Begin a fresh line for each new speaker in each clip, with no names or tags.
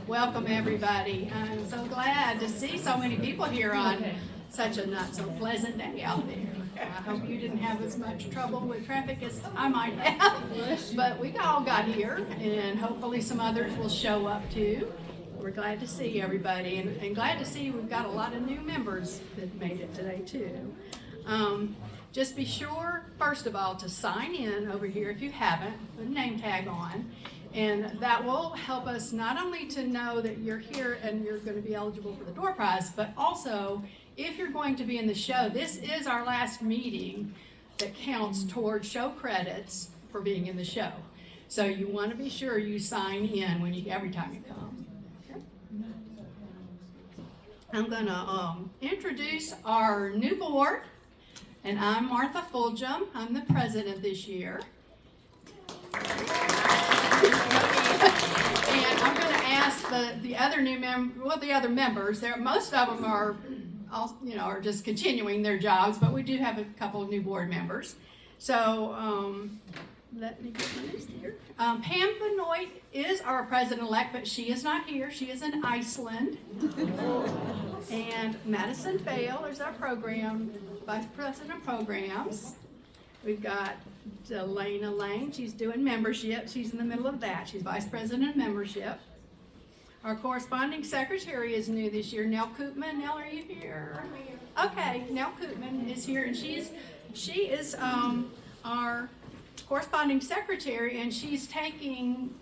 Welcome, everybody. I'm so glad to see so many people here on such a not so pleasant day out there. I hope you didn't have as much trouble with traffic as I might have, but we all got here, and hopefully some others will show up too. We're glad to see everybody, and glad to see we've got a lot of new members that made it today too. Just be sure, first of all, to sign in over here if you haven't, put a name tag on, and that will help us not only to know that you're here and you're going to be eligible for the door prize, but also if you're going to be in the show. This is our last meeting that counts towards show credits for being in the show. So you want to be sure you sign in every time you come. Okay? I'm going to introduce our new board. And I'm Martha Fulgham. I'm the president this year. And I'm going to ask the other the other members. Most of them are just continuing their jobs, but we do have a couple of new board members. So let me get my list here. Pam Benoit is our president-elect, but she is not here. She is in Iceland. And Madison Bale is our vice president of programs. We've got Delana Lane. She's doing membership. She's in the middle of that. She's vice president of membership. Our corresponding secretary is new this year, Nell Koopman. Nell, are you here? Okay, Nell Koopman is here, and she is our corresponding secretary, and she's taking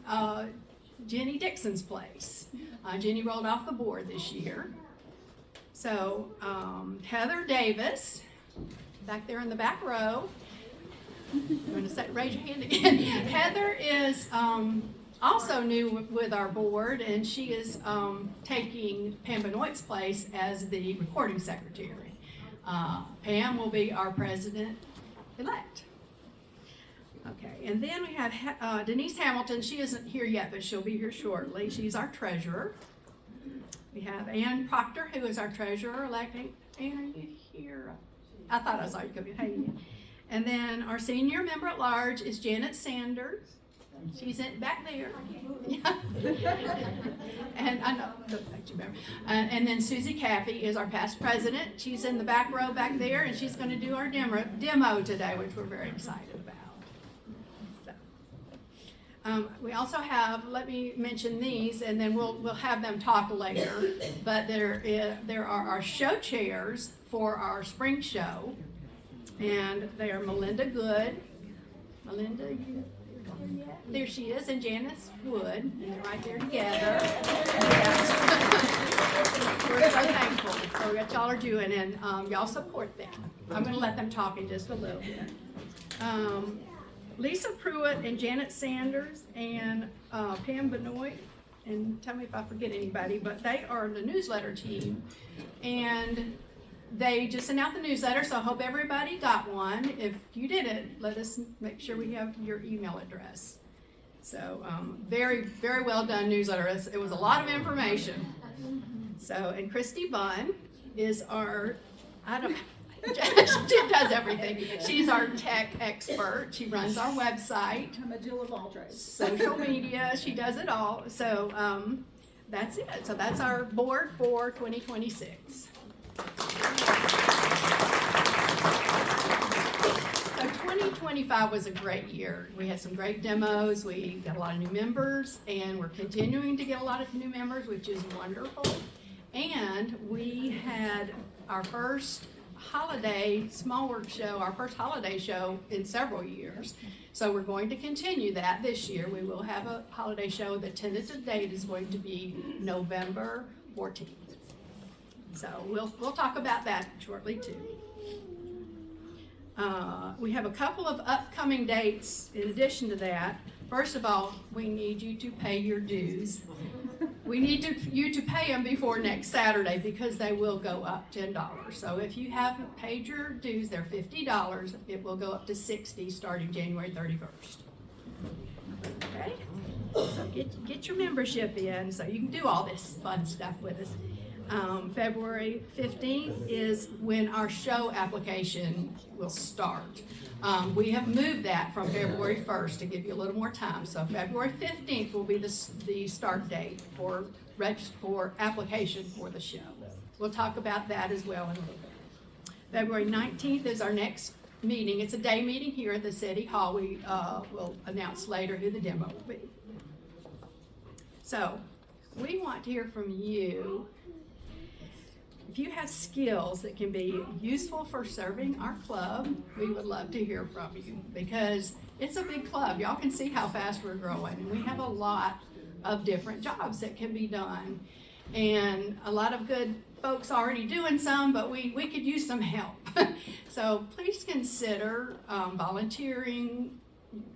Jenny Dixon's place. Jenny rolled off the board this year. So Heather Davis, back there in the back row. I'm going to raise your hand again. Heather is also new with our board, and she is taking Pam Benoit's place as the recording secretary. Pam will be our president-elect. Okay, and then we have Denise Hamilton. She isn't here yet, but she'll be here shortly. She's our treasurer. We have Ann Proctor, who is our treasurer-elect. Ann, are you here? I thought I saw you come in. Hey, Ann. And then our senior member at large is Janet Sanders. She's back there. And I know, and then Susie Caffey is our past president. She's in the back row back there, and she's going to do our demo today, which we're very excited about. We also have, let me mention these, and then we'll have them talk later, but there are our show chairs for our spring show, and they are Melinda Good. Melinda, you here yet? There she is, and Janice Wood, and they're right there together. We're so thankful for what y'all are doing, and y'all support them. I'm going to let them talk in just a little bit. Lisa Pruitt and Janet Sanders and Pam Benoit, and tell me if I forget anybody, but they are the newsletter team, and they just sent out the newsletter, so I hope everybody got one. If you didn't, let us make sure we have your email address. So very, very well done newsletter. It was a lot of information. So, and Christy Bunn is our, she does everything. She's our tech expert. She runs our website.
I'm a Jill of all trades.
Social media, she does it all. So that's it. So that's our board for 2026. So 2025 was a great year. We had some great demos. We got a lot of new members, and we're continuing to get a lot of new members, which is wonderful. And we had our first holiday small work show, our first holiday show in several years. So we're going to continue that this year. We will have a holiday show. The tentative date is going to be November 14th. So we'll talk about that shortly too. We have a couple of upcoming dates in addition to that. First of all, we need you to pay your dues. We need you to pay them before next Saturday because they will go up $10. So if you haven't paid your dues, they're $50. It will go up to $60 starting January 31st. Okay? So get your membership in so you can do all this fun stuff with us. February 15th is when our show application will start. We have moved that from February 1st to give you a little more time. So February 15th will be the start date for application for the show. We'll talk about that as well in a little bit. February 19th is our next meeting. It's a day meeting here at the City Hall. We will announce later who the demo will be. So we want to hear from you. If you have skills that can be useful for serving our club, we would love to hear from you because it's a big club. Y'all can see how fast we're growing. And we have a lot of different jobs that can be done. And a lot of good folks already doing some, but we could use some help. So please consider volunteering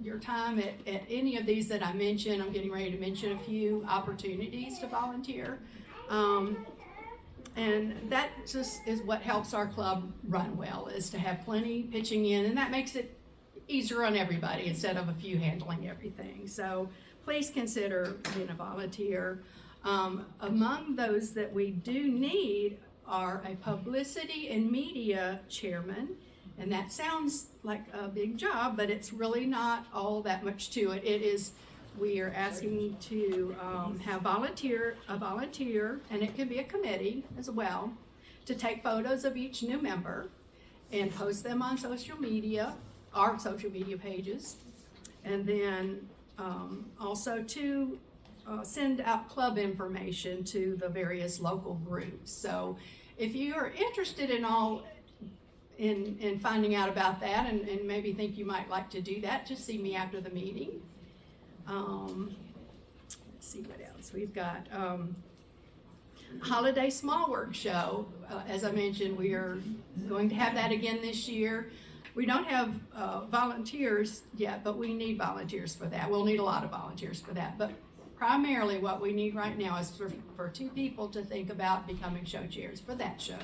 your time at any of these that I mentioned. I'm getting ready to mention a few opportunities to volunteer. And that just is what helps our club run well, is to have plenty pitching in, and that makes it easier on everybody instead of a few handling everything. So please consider being a volunteer. Among those that we do need are a publicity and media chairman, and that sounds like a big job, but it's really not all that much to it. We are asking to have a volunteer, and it can be a committee as well, to take photos of each new member and post them on social media, our social media pages, and then also to send out club information to the various local groups. So if you are interested in finding out about that and maybe think you might like to do that, just see me after the meeting. Let's see what else. We've got Holiday Small Work Show. As I mentioned, we are going to have that again this year. We don't have volunteers yet, but we need volunteers for that. We'll need a lot of volunteers for that. But primarily what we need right now is for 2 people to think about becoming show chairs for that show.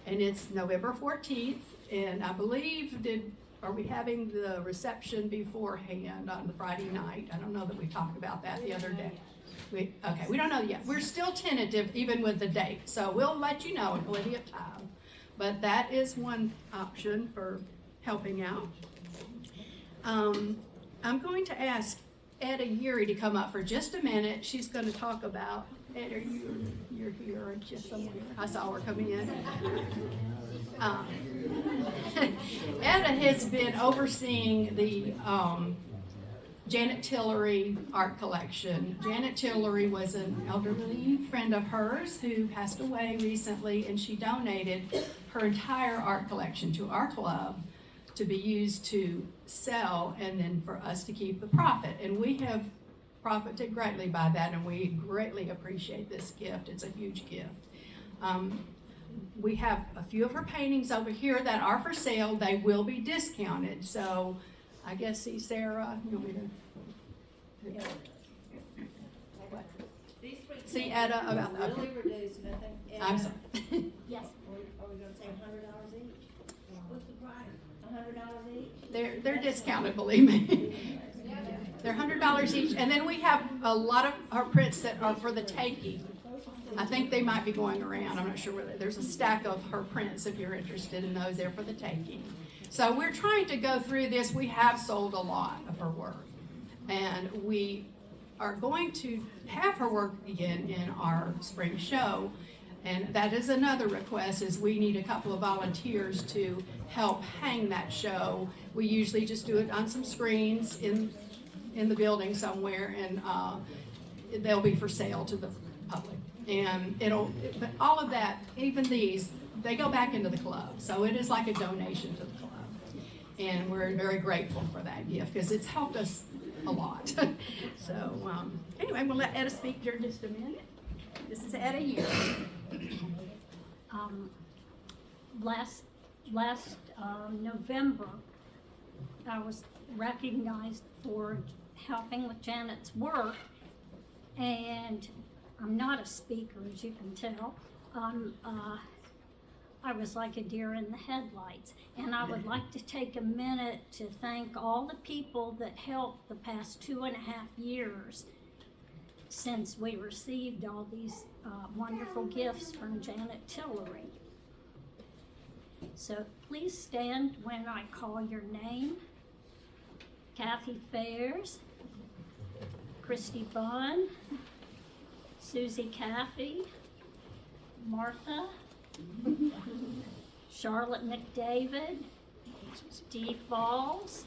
And it's November 14th, and I believe, are we having the reception beforehand on the Friday night? I don't know that we talked about that the other day. We don't know yet. We're still tentative even with the date, so we'll let you know in plenty of time. But that is one option for helping out. I'm going to ask Etta Yuri to come up for just a minute. She's going to talk about, Etta, you're here, aren't you, somewhere? I saw her come in. Etta has been overseeing the Janet Tillery art collection. Janet Tillery was an elderly friend of hers who passed away recently, and she donated her entire art collection to our club to be used to sell and then for us to keep the profit. And we have profited greatly by that, and we greatly appreciate this gift. It's a huge gift. We have a few of her paintings over here that are for sale. They will be discounted. So I guess, Sarah, you want me to? Yeah. What? See Etta about that.
Really reduced, nothing.
I'm sorry.
Yes. Are we gonna say $100 each? What's the price? $100 each?
They're discounted, believe me. They're $100 each. And then we have a lot of our prints that are for the taking. I think they might be going around. I'm not sure whether there's a stack of her prints if you're interested in those there for the taking. So we're trying to go through this. We have sold a lot of her work, and we are going to have her work again in our spring show. And that is another request, is we need a couple of volunteers to help hang that show. We usually just do it on some screens in the building somewhere, and they'll be for sale to the public. And but all of that, even these, they go back into the club. So it is like a donation to the club. And we're very grateful for that gift because it's helped us a lot. So anyway, we'll let Etta speak here in just a minute. This is Etta here.
Last November, I was recognized for helping with Janet's work, and I'm not a speaker, as you can tell. I was like a deer in the headlights, and I would like to take a minute to thank all the people that helped the past 2.5 years since we received all these wonderful gifts from Janet Tillery. So please stand when I call your name. Kathy Fairs, Christy Bunn, Susie Caffey, Martha, Charlotte McDavid, Dee Falls,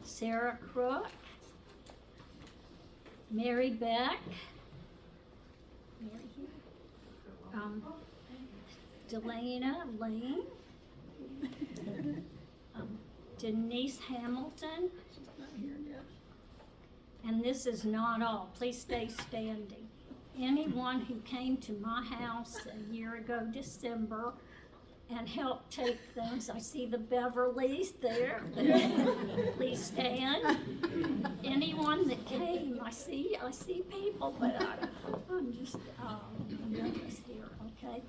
Sarah Crook, Mary Beck, Delana Lane, Denise Hamilton, and this is not all. Please stay standing. Anyone who came to my house a year ago, December, and helped take things. I see the Beverleys there. Please stand. Anyone that came, I see people, but I'm just nervous here, okay?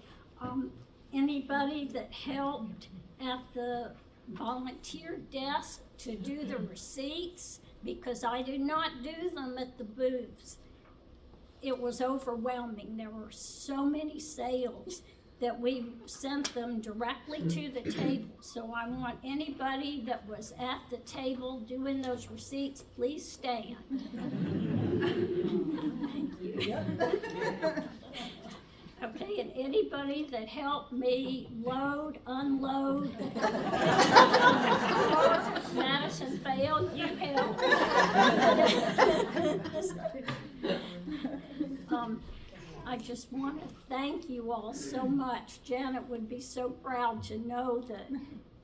Anybody that helped at the volunteer desk to do the receipts, because I did not do them at the booths. It was overwhelming. There were so many sales that we sent them directly to the table. So I want anybody that was at the table doing those receipts, please stand. Thank you. Okay, and anybody that helped me load, unload, Madison failed, you helped. I just want to thank you all so much. Janet would be so proud to know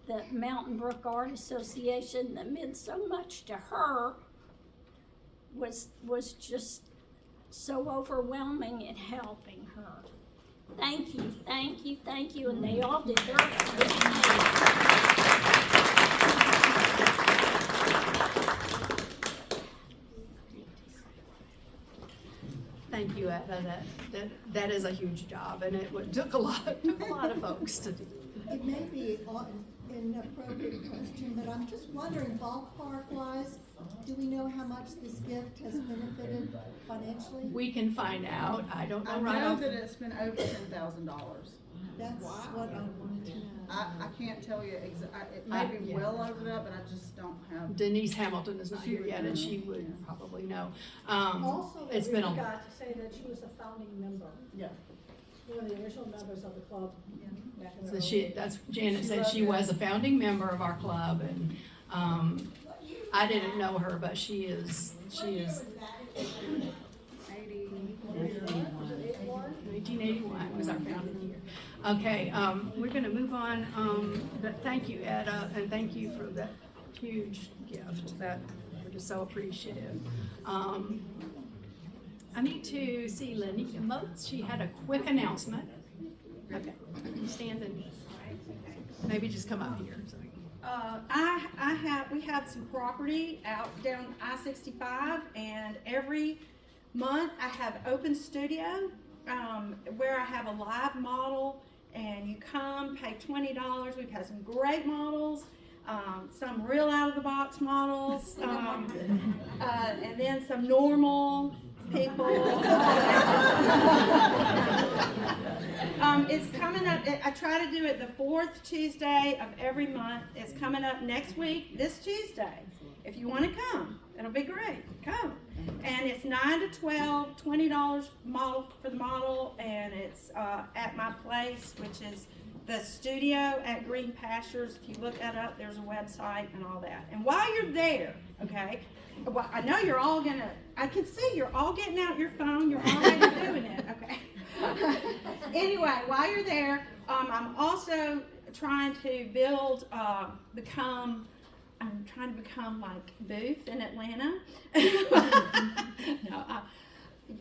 that Mountain Brook Art Association, that meant so much to her, was just so overwhelming in helping her. Thank you, thank you, thank you, and they all deserve it.
Thank you, Etta. That is a huge job, and it took a lot of folks to do.
It may be an inappropriate question, but I'm just wondering, ballpark-wise, do we know how much this gift has benefited financially?
We can find out. I don't know
I
right
know
off.
that it's been over $10,000.
That's what I wanted to know.
I can't tell you it may be
Yeah.
well over that, but I just don't have.
Denise Hamilton is not
She
here
would
yet, and
know.
she would
Yeah.
probably know.
Also,
It's
we
been a
forgot to say that she was a founding member,
Yeah.
one of the original members of the club. Back in the
So
early days.
that's Janet
She
said
loved
she
it.
was a founding member of our club, and I didn't know her, but she is 1981 was our founding year. Okay, we're gonna move on, but thank you, Etta, and thank you for that huge gift. That we're just so appreciative. I need to see Lenita Moats. She had a quick announcement. Okay, stand and maybe just come up here. So.
We have some property out down I-65, and every month I have open studio, where I have a live model, and you come, pay $20. We've had some great models, some real out-of-the-box models, and then some normal people. It's coming up, I try to do it the 4th Tuesday of every month. It's coming up next week, this Tuesday. If you want to come, it'll be great. Come. And it's 9 to 12, $20 model for the model, and it's at my place, which is the studio at Green Pastures. If you look that up, there's a website and all that. And while you're there, okay, well, I know you're all gonna, I can see you're all getting out your phone, you're already doing it, okay? Anyway, while you're there, I'm also trying to I'm trying to become like Booth in Atlanta. No,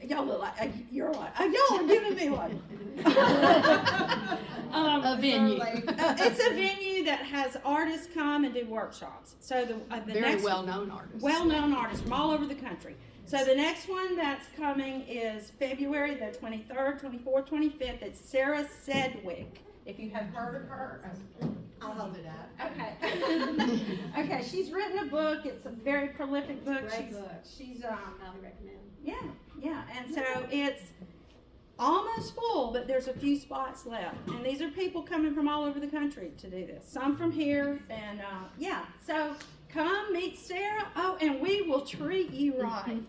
y'all look like, y'all are giving me one.
A venue.
It's a venue that has artists come and do workshops. So the
Very
next
well-known artist.
well-known artists from all over the country. So the next one that's coming is February the 23rd, 24th, 25th. It's Sarah Sedgwick If you have heard of her,
I'll hold it up.
okay. Okay, she's written a book. It's a very prolific book.
Great
She's,
book.
she's
Highly recommend.
yeah, and so it's almost full, but there's a few spots left. And these are people coming from all over the country to do this. Some from here, and yeah. So come meet Sarah. Oh, and we will treat you right.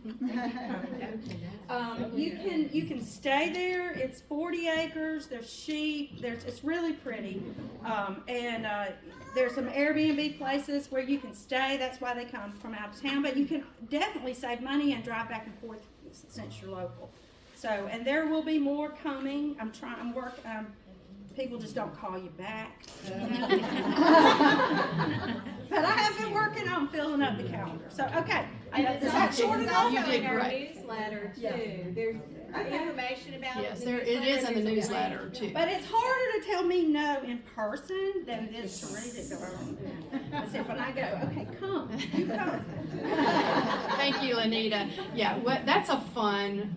You can stay there. It's 40 acres. There's sheep. It's really pretty, and there's some Airbnb places where you can stay. That's why they come from out of town. But you can definitely save money and drive back and forth since you're local. So, and there will be more coming. I'm working. People just don't call you back. But I have been working on filling up the calendar. So, okay. Is that short enough?
You did
in our
great.
newsletter too. There's information about
Yes,
the
it is in the newsletter too.
But it's harder to tell me no in person than it is to read it. As if when I go, okay, come, you come.
Thank you, Lanita. Yeah, that's a fun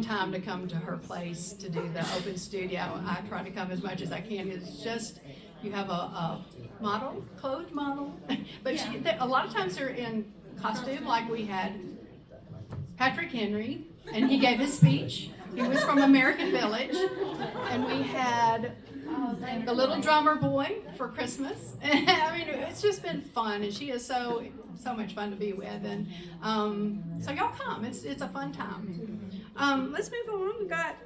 time to come to her place to do the open studio. I try to come as much as I can. It's just, you have a model, clothes model, but a lot of times they're in costume, like we had Patrick Henry, and he gave his speech. He was from American Village, and we had the little drummer boy for Christmas. I mean, it's just been fun, and she is so much fun to be with, and so y'all come. It's a fun time. Let's move on. We got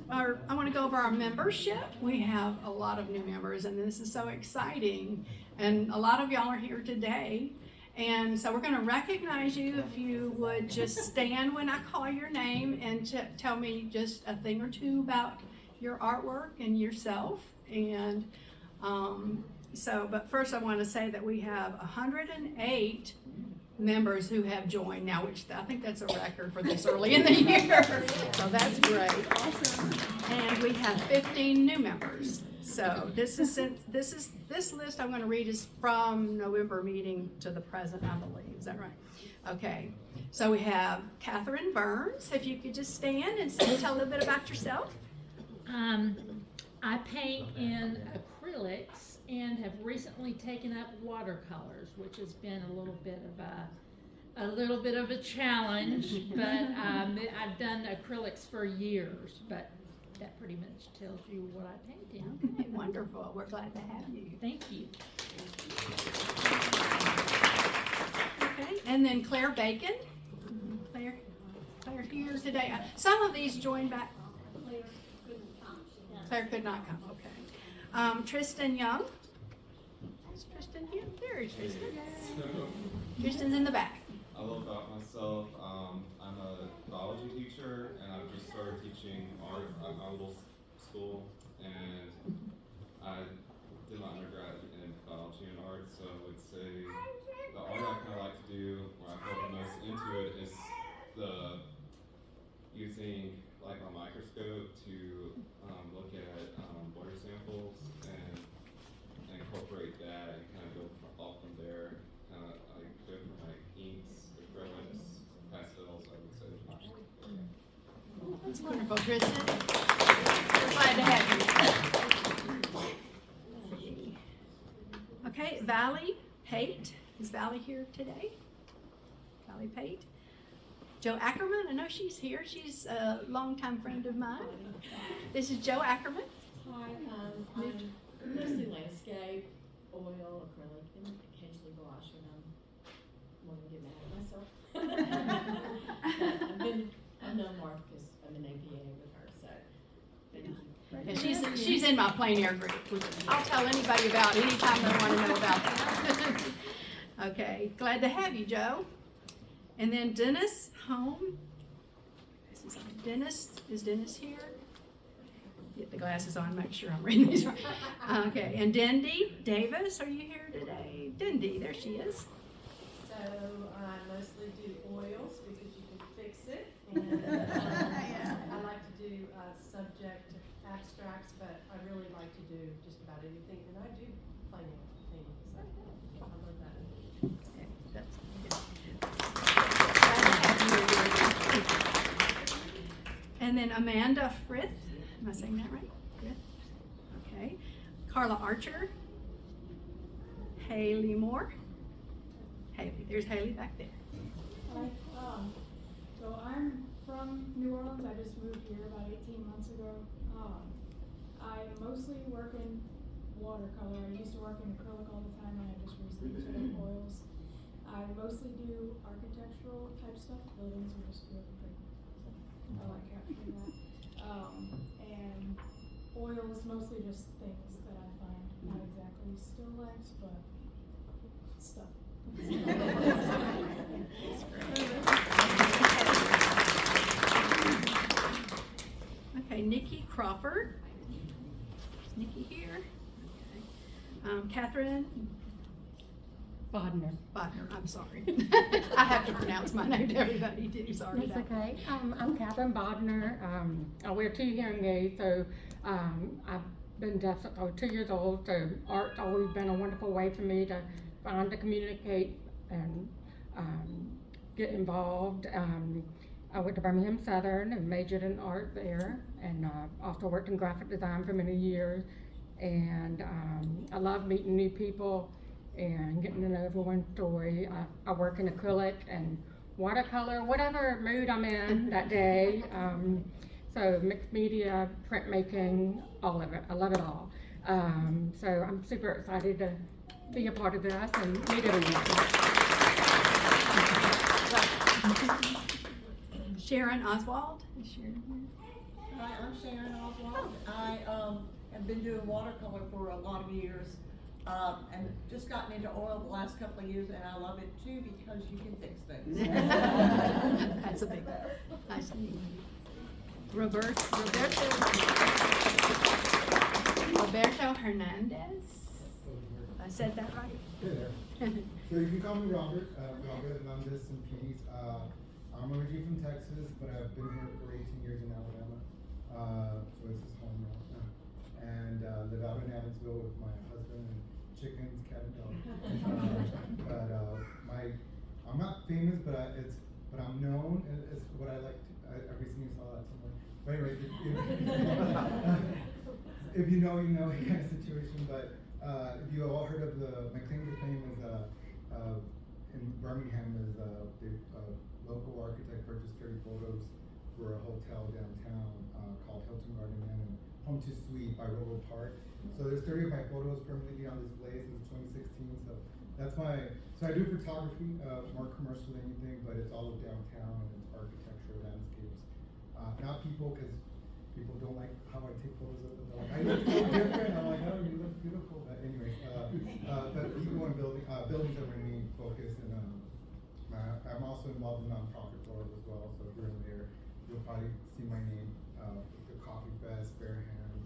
I want to go over our membership. We have a lot of new members, and this is so exciting. And a lot of y'all are here today. And so we're going to recognize you. If you would just stand when I call your name and tell me just a thing or two about your artwork and yourself. And but first I want to say that we have 108 members who have joined now, which I think that's a record for this early in the year. So that's great. Awesome. And we have 15 new members. So this list I'm going to read is from November meeting to the present, I believe. Is that right? Okay. So we have Catherine Burns. If you could just stand and tell a little bit about yourself.
I paint in acrylics and have recently taken up watercolors, which has been a little bit of a challenge. But I've done acrylics for years, but that pretty much tells you what I paint in.
Okay, wonderful. We're glad to have you.
Thank you.
Okay, and then Claire Bacon. Claire here today. Some of these joined back. Claire could not come. Okay. Tristan Young. Is Tristan here? There is Tristan. Tristan's in the back.
A little about myself. I'm a biology teacher, and I've just started teaching art at my little school. And I did my undergrad in biology and art, so I would say the art I kind of like to do, where I feel the most into it, is the using like a microscope to look at water samples and incorporate that and kind of go off from there. Kind of like go from like inks, acrylics, pastels, I would say.
That's wonderful, Tristan. We're glad to have you. Okay, Valley Pate. Is Valley here today? Valley Pate. Joe Ackerman, I know she's here. She's a longtime friend of mine. This is Joe Ackerman.
Hi, I'm mostly landscape, oil, acrylic, and occasionally gouache when I get mad at myself. I've known Martha because I'm an MBAA with her, so thank you.
And she's in my plein air group. I'll tell anybody about anytime they want to know about that. Okay, glad to have you, Joe. And then Dennis Home. Is Dennis here? Get the glasses on, make sure I'm reading these right. Okay, and Dindy Davis, are you here today? Dindy, there she is.
So I mostly do oils because you can fix it, and I like to do subject abstracts, but I really like to do just about anything, and I do finance things. So I love that.
Okay, that's good. And then Amanda Frith, am I saying that right? Frith? Okay. Carla Archer. Haley Moore. Haley, there's Haley back there.
Hi, so I'm from New Orleans. I just moved here about 18 months ago. I mostly work in watercolor. I used to work in acrylic all the time, and I just recently took up oils. I mostly do architectural type stuff, buildings or just everything. So I like capturing that. And oils, mostly just things that I find, not exactly still lifes, but stuff.
Okay, Nikki Crawford. Is Nikki here? Okay. Catherine
Bodner.
Bodner, I'm sorry. I have to pronounce my name to everybody too, sorry.
That's okay. I'm Catherine Bodner. I wear 2 hearing aids, so I've been deaf since I was 2 years old, so art's always been a wonderful way for me to find, to communicate, and get involved. I went to Birmingham Southern and majored in art there, and also worked in graphic design for many years. And I love meeting new people and getting to know everyone's story. I work in acrylic and watercolor, whatever mood I'm in that day. So mixed media, printmaking, all of it. I love it all. So I'm super excited to be a part of this and meet everyone.
Sharon Oswald. Is Sharon here?
Hi, I'm Sharon Oswald. I have been doing watercolor for a lot of years, and just gotten into oil the last couple of years, and I love it too because you can fix things.
That's a big one. Nice to meet you. Roberto Hernandez. I said that right?
Hey there. So you can call me Robert, Hernandez and Peace. I'm originally from Texas, but I've been here for 18 years in Alabama. So this is home now. And live out in Evansville with my husband and chickens, cat and dog. I'm not famous, but I'm known. It's what I like. I recently saw that somewhere. But anyway, if you know, you know kind of situation. But if you all heard of my claim to fame is in Birmingham is the local architect purchased 30 photos for a hotel downtown called Hilton Garden Inn and Home to Suite by Robo Park. So there's 30 of my photos permanently on display since 2016. So that's so I do photography, more commercial than anything, but it's all of downtown and it's architecture, landscapes. Not people, because people don't like how I take photos of them. They're like, I look so different. I'm like, oh, you look beautiful. But anyway, but people and buildings are my main focus. And I'm also involved in nonprofit world as well. So if you're in there, you'll probably see my name with the Coffee Fest, Bare Hands,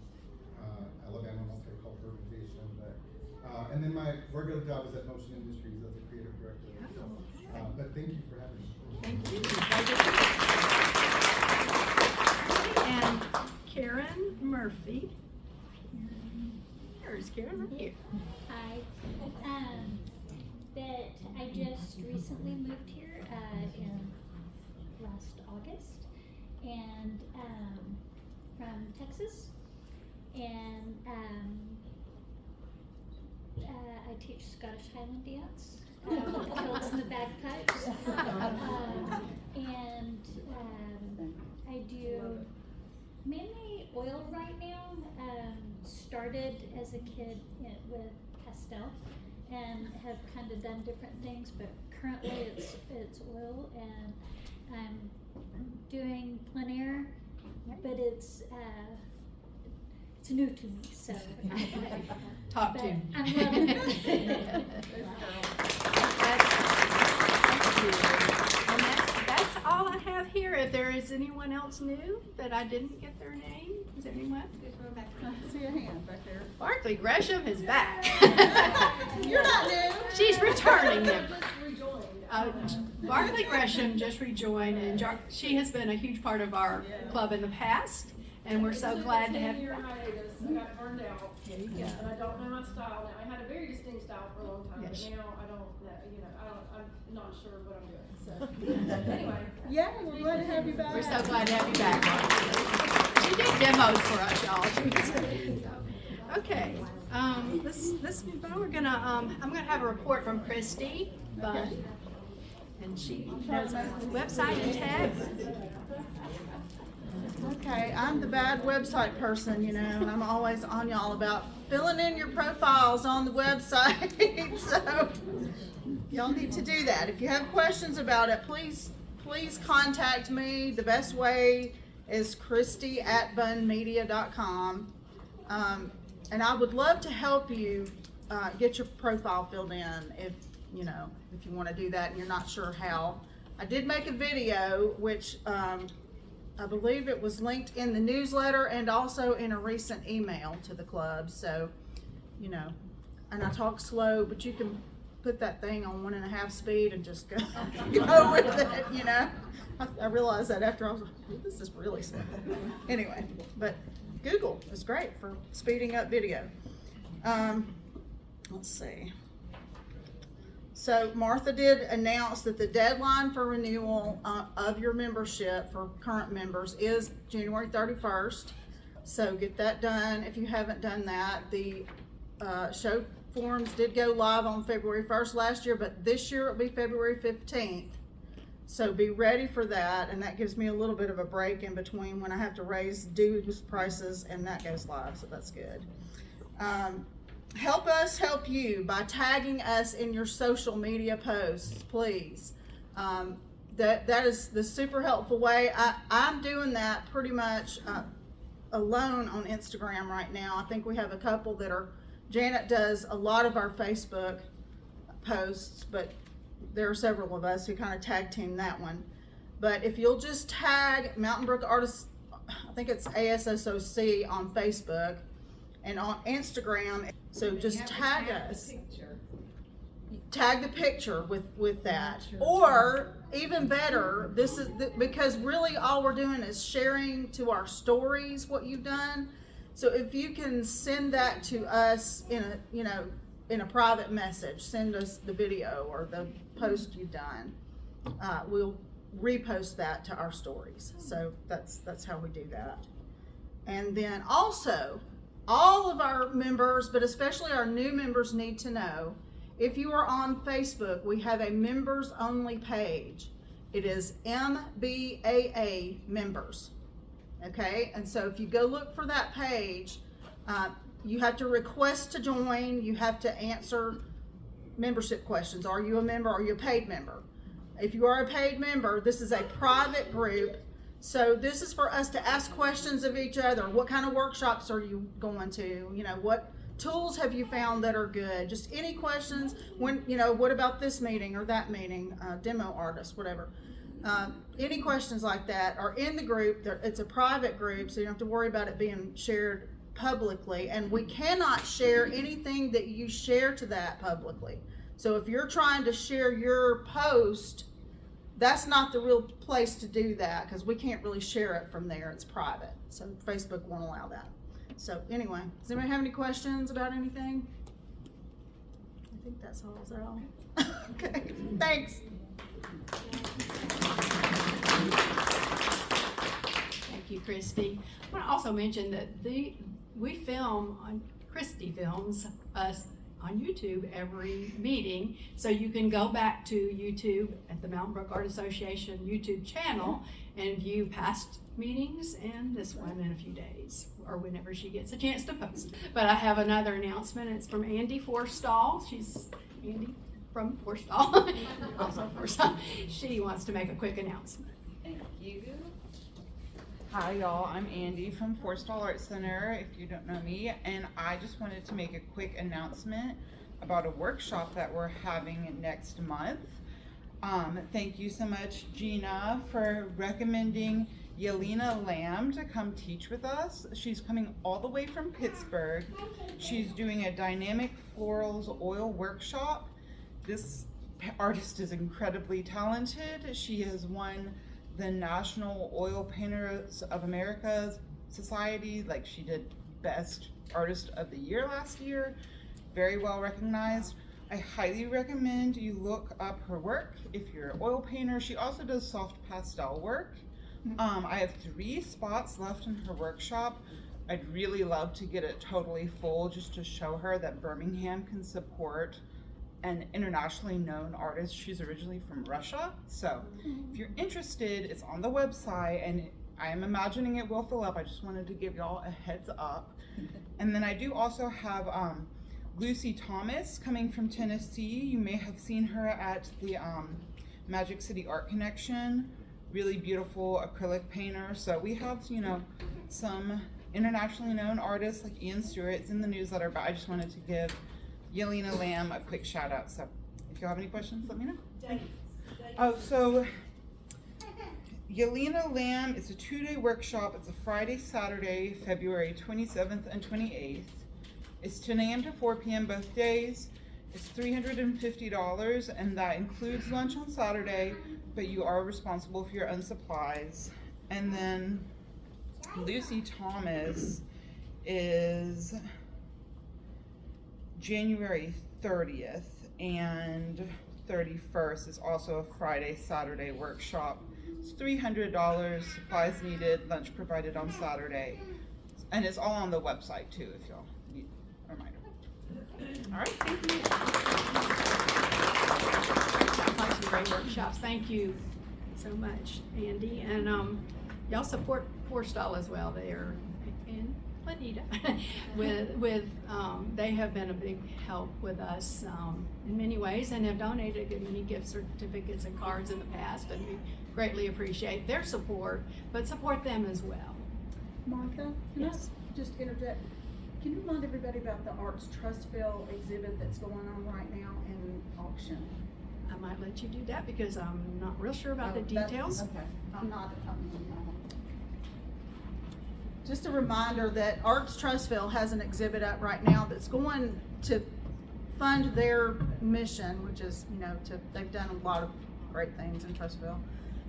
Alabama Multicultural Organization. And then my regular job is at Motion Industries as a creative director. But thank you for having me.
Thank you. And Karen Murphy. There's Karen right here.
Hi. But I just recently moved here in last August, and from Texas, and I teach Scottish Highland dance, the kilts and the bagpipes, and I do mainly oil right now. Started as a kid with pastel and have kind of done different things, but currently it's oil, and I'm doing plein air, but it's new to me, so.
Talk to
But
him.
I'm loving it.
And that's all I have here. If there is anyone else new that I didn't get their name, is there anyone?
I see a hand back there.
Barkley Gresham is back.
You're not new.
She's returning member.
Rejoined.
Barkley Gresham just rejoined, and she has been a huge part of our club in the past, and we're so glad to have
After
you
a 10-year
back.
hiatus, I got burned out.
There you go.
And I don't know my style now. I had a very distinct style for a long time,
Yes.
but now I don't, I'm not sure what I'm doing, so. Anyway.
Yeah, we're glad to have you back.
We're so glad to have you back, Barkley. She did demos for us, y'all. Okay, we're gonna, I'm gonna have a report from Christy Bunn. And she knows our website and tech.
Okay, I'm the bad website person, you know, and I'm always on y'all about filling in your profiles on the website. So y'all need to do that. If you have questions about it, please contact me. The best way is Christy@bunmedia.com. And I would love to help you get your profile filled in if you want to do that and you're not sure how. I did make a video, which I believe it was linked in the newsletter and also in a recent email to the club. So, and I talk slow, but you can put that thing on 1.5 speed and just go with it, I realized that after I was like, this is really slow. Anyway, but Google is great for speeding up video. Let's see. So Martha did announce that the deadline for renewal of your membership for current members is January 31st. So get that done if you haven't done that. The show forms did go live on February 1st last year, but this year it'll be February 15th. So be ready for that, and that gives me a little bit of a break in between when I have to raise dues prices and that goes live, so that's good. Help us help you by tagging us in your social media posts, please. That is the super helpful way. I'm doing that pretty much alone on Instagram right now. I think we have a couple that are, Janet does a lot of our Facebook posts, but there are several of us who kind of tag team that one. But if you'll just tag Mountain Brook Artists, I think it's ASSOC on Facebook, and on Instagram, so just tag us. Tag the picture with that. Or even better, this is because really all we're doing is sharing to our stories what you've done. So if you can send that to us in a private message, send us the video or the post you've done. We'll repost that to our stories. So that's how we do that. And then also, all of our members, but especially our new members, need to know, if you are on Facebook, we have a members only page. It is MBAA members. Okay, and so if you go look for that page, you have to request to join. You have to answer membership questions. Are you a member? Are you a paid member? If you are a paid member, this is a private group. So this is for us to ask questions of each other. What kind of workshops are you going to? What tools have you found that are good? Just any questions. What about this meeting or that meeting? Demo artist, whatever. Any questions like that are in the group. It's a private group, so you don't have to worry about it being shared publicly. And we cannot share anything that you share to that publicly. So if you're trying to share your post, that's not the real place to do that, because we can't really share it from there. It's private. So Facebook won't allow that. So anyway, does anybody have any questions about anything? I think that's all. Is that all? Okay, thanks.
Thank you, Christy. I want to also mention that Christy films us on YouTube every meeting, so you can go back to YouTube at the Mountain Brook Art Association YouTube channel and view past meetings and this one in a few days, or whenever she gets a chance to post. But I have another announcement. It's from Andy Forstall. She's Andy from Forstall. Also Forstall. She wants to make a quick announcement.
Thank you. Hi y'all, I'm Andy from Forstall Art Center, if you don't know me, and I just wanted to make a quick announcement about a workshop that we're having next month. Thank you so much, Gina, for recommending Yelena Lamb to come teach with us. She's coming all the way from Pittsburgh. She's doing a dynamic florals oil workshop. This artist is incredibly talented. She has won the National Oil Painters of America Society, like she did Best Artist of the Year last year. Very well recognized. I highly recommend you look up her work if you're an oil painter. She also does soft pastel work. I have 3 spots left in her workshop. I'd really love to get it totally full just to show her that Birmingham can support an internationally known artist. She's originally from Russia. So if you're interested, it's on the website, and I am imagining it will fill up. I just wanted to give y'all a heads up. And then I do also have Lucy Thomas coming from Tennessee. You may have seen her at the Magic City Art Connection. Really beautiful acrylic painter. So we have, you know, some internationally known artists like Ian Stewart's in the newsletter, but I just wanted to give Yelena Lamb a quick shout out. So if you have any questions, let me know. Oh, so Yelena Lamb is a 2-day workshop. It's a Friday, Saturday, February 27th and 28th. It's 10 a.m. to 4 p.m. both days. It's $350, and that includes lunch on Saturday, but you are responsible for your own supplies. And then Lucy Thomas is January 30th and 31st. Is also a Friday, Saturday workshop. It's $300, supplies needed, lunch provided on Saturday. And it's all on the website too, if y'all need a reminder. All right, thank you.
Sounds like some great workshops. Thank you so much, Andy. And y'all support Forstall as well. They are in Planeta. They have been a big help with us in many ways, and have donated many gift certificates and cards in the past, and we greatly appreciate their support, but support them as well.
Martha, can
Yes.
I just interject? Can you remind everybody about the Arts Trustville exhibit that's going on right now in auction?
I might let you do that because I'm not real sure about the
Oh, that-
details.
Okay, just a reminder that Arts Trustville has an exhibit up right now that's going to fund their mission, which is, you know, they've done a lot of great things in Trustville.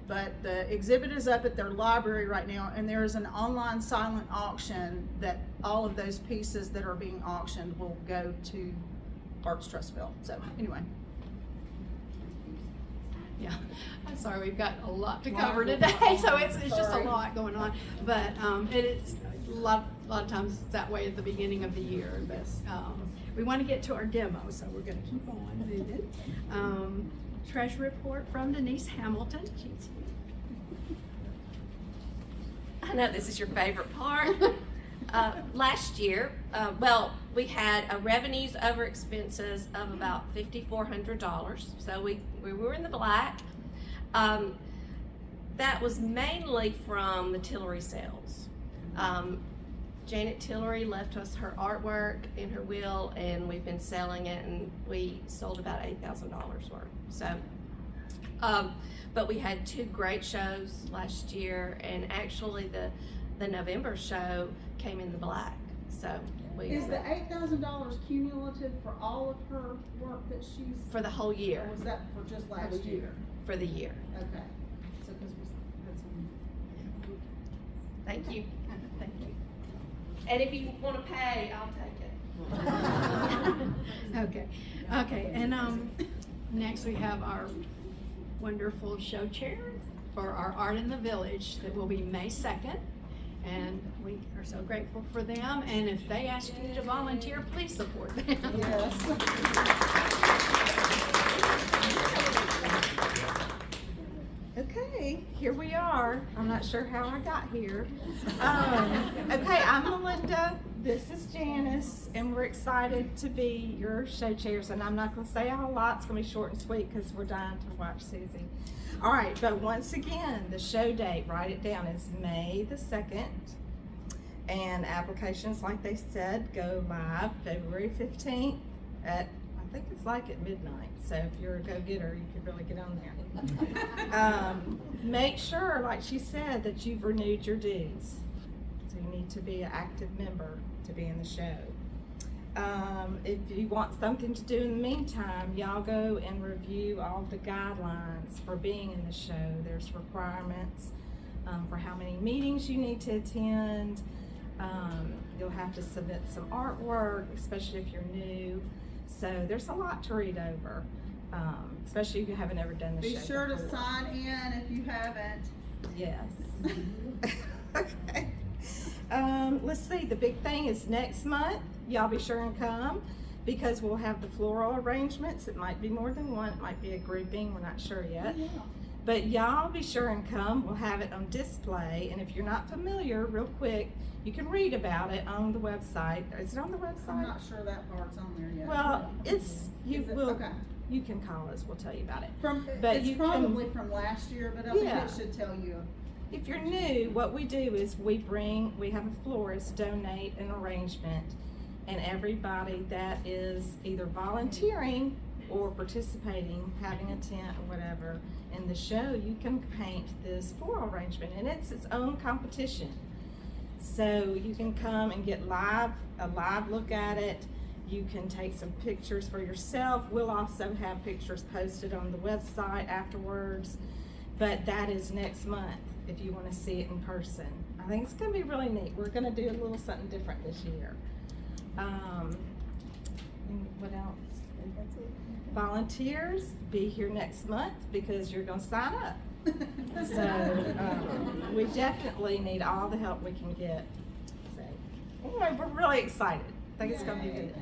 But the exhibit is up at their library right now, and there is an online silent auction that all of those pieces that are being auctioned will go to Arts Trustville. So anyway.
Yeah, I'm sorry, we've got a lot to cover today, so it's just a
Sorry.
lot going on. But it is a lot of times it's that way at the beginning of the year. But we want to get to our demo, so we're going to keep on moving. Treasure report from Denise Hamilton. She's
I know this is your favorite part. Last year, we had revenues over expenses of about $5,400, so we were in the black. That was mainly from the Tillery sales. Janet Tillery left us her artwork in her will, and we've been selling it, and we sold about $8,000 worth. So, but we had 2 great shows last year, and actually the November show came in the black. So
Is the $8,000 cumulative for all of her work that she's?
for the whole year,
Or was that for just last year?
for the year.
Okay. So, because we had some.
Thank you. Thank you. And if you want to pay, I'll take it.
Okay, and next we have our wonderful show chair for our Art in the Village that will be May 2nd. And we are so grateful for them, and if they ask you to volunteer, please support them.
Okay, here we are. I'm not sure how I got here. Okay, I'm Melinda. This is Janice, and we're excited to be your show chairs. And I'm not going to say a whole lot. It's going to be short and sweet because we're dying to watch Susie. All right, but once again, the show date, write it down, is May the 2nd. And applications, like they said, go live February 15th at, I think it's like at midnight. So if you're a go-getter, you could really get on there. Make sure, like she said, that you've renewed your dues. So you need to be an active member to be in the show. If you want something to do in the meantime, y'all go and review all the guidelines for being in the show. There's requirements for how many meetings you need to attend. You'll have to submit some artwork, especially if you're new. So there's a lot to read over, especially if you haven't ever done the show.
Be sure to
before.
sign in if you haven't.
Yes. Okay. let's see, the big thing is next month. Y'all be sure and come because we'll have the floral arrangements. It might be more than one. It might be a grouping. We're not sure yet. But y'all be sure and come. We'll have it on display. And if you're not familiar, real quick, you can read about it on the website. Is it on the website?
I'm not sure that part's on there yet.
Well,
Okay.
You can call us. We'll tell you about it.
But
you
it's
can-
probably from last year, but I think
Yeah.
it should tell you.
If you're new, what we do is we have a florist donate an arrangement, and everybody that is either volunteering or participating, having a tent or whatever in the show, you can paint this floral arrangement, and it's its own competition. So you can come and get a live look at it. You can take some pictures for yourself. We'll also have pictures posted on the website afterwards, but that is next month if you want to see it in person. I think it's going to be really neat. We're going to do a little something different this year. And what else?
That's it.
Volunteers, be here next month because you're going to sign up. So we definitely need all the help we can get. So anyway, we're really excited. I think it's going to be good.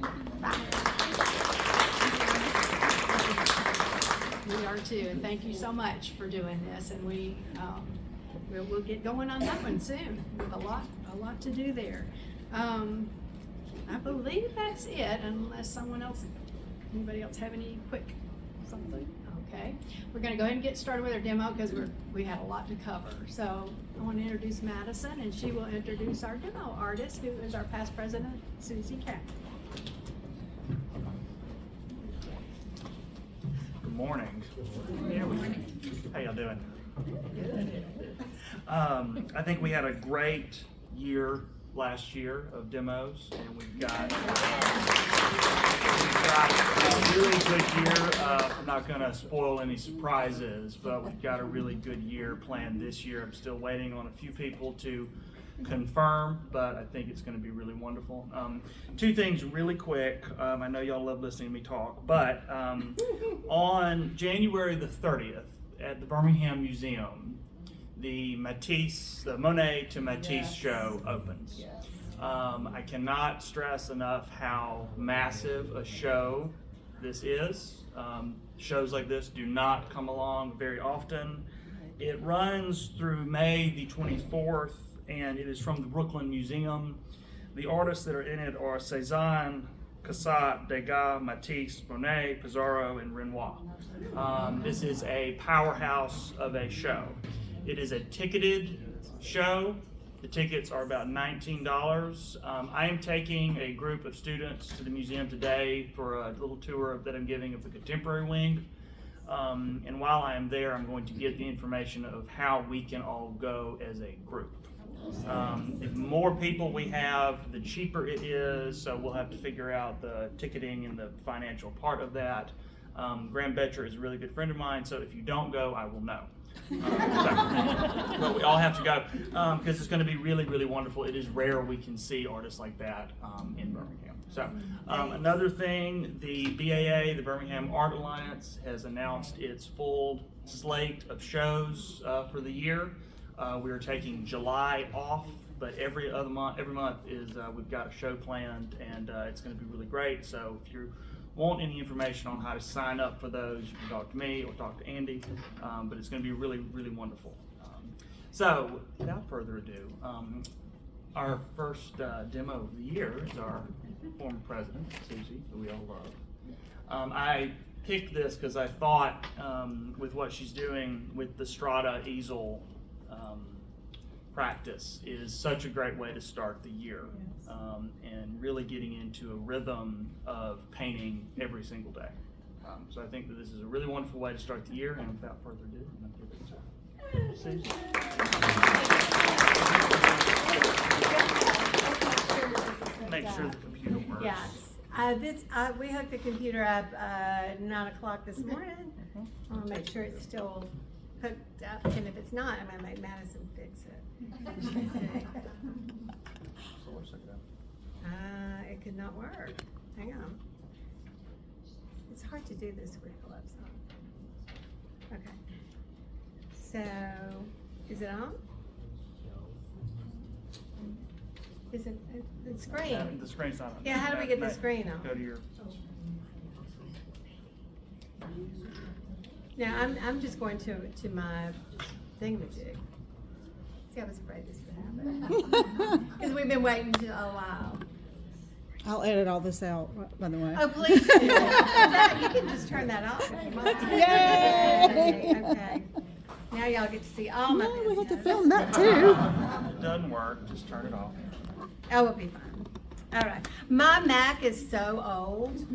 We are too, and thank you so much for doing this, and we'll get going on that one soon. We have a lot to do there. I believe that's it, unless anybody else have any quick something? Okay, we're gonna go ahead and get started with our demo because we had a lot to cover. So I want to introduce Madison, and she will introduce our demo artist, who is our past president, Susie Caffey.
Good morning. How y'all doing? I think we had a great year last year of demos, and we've got a really good year. I'm not going to spoil any surprises, but we've got a really good year planned this year. I'm still waiting on a few people to confirm, but I think it's going to be really wonderful. Two things really quick. I know y'all love listening to me talk, but on January the 30th at the Birmingham Museum, the Monet to Matisse show opens. I cannot stress enough how massive a show this is. Shows like this do not come along very often. It runs through May the 24th, and it is from the Brooklyn Museum. The artists that are in it are Cézanne, Cassatt, Degas, Matisse, Monet, Pissarro, and Renoir. This is a powerhouse of a show. It is a ticketed show. The tickets are about $19. I am taking a group of students to the museum today for a little tour that I'm giving of the contemporary wing. And while I am there, I'm going to get the information of how we can all go as a group. The more people we have, the cheaper it is, so we'll have to figure out the ticketing and the financial part of that. Graham Betcher is a really good friend of mine, so if you don't go, I will know. But we all have to go because it's going to be really, really wonderful. It is rare we can see artists like that in Birmingham. So another thing, the BAA, the Birmingham Art Alliance, has announced its full slate of shows for the year. We are taking July off, but every month is we've got a show planned, and it's going to be really great. So if you want any information on how to sign up for those, you can talk to me or talk to Andy, but it's going to be really, really wonderful. So without further ado, our first demo of the year is our former president, Susie, who we all love. I picked this because I thought with what she's doing with the Strata easel practice is such a great way to start the year, and really getting into a rhythm of painting every single day. So I think that this is a really wonderful way to start the year, and without further ado, I'm going to give it to Susie. Make sure the computer works.
Yes. We hooked the computer up 9 o'clock this morning. I want to make sure it's still hooked up, and if it's not, I'm going to make Madison fix it. It could not work. Hang on. It's hard to do this with gloves on. Okay. So, is it on? Is it the screen?
The screen's not on.
Yeah, how do we get the screen on?
Go to your.
No, I'm just going to my thingamajig. See, I was afraid this would happen. Because we've been waiting a while.
I'll edit all this out, by the way.
Oh, please do. You can just turn that off if you want to.
Yay!
Okay. Now y'all get to see all my business.
We have to film that too.
If it doesn't work, just turn it off.
Oh, it'll be fine. All right. My Mac is so old,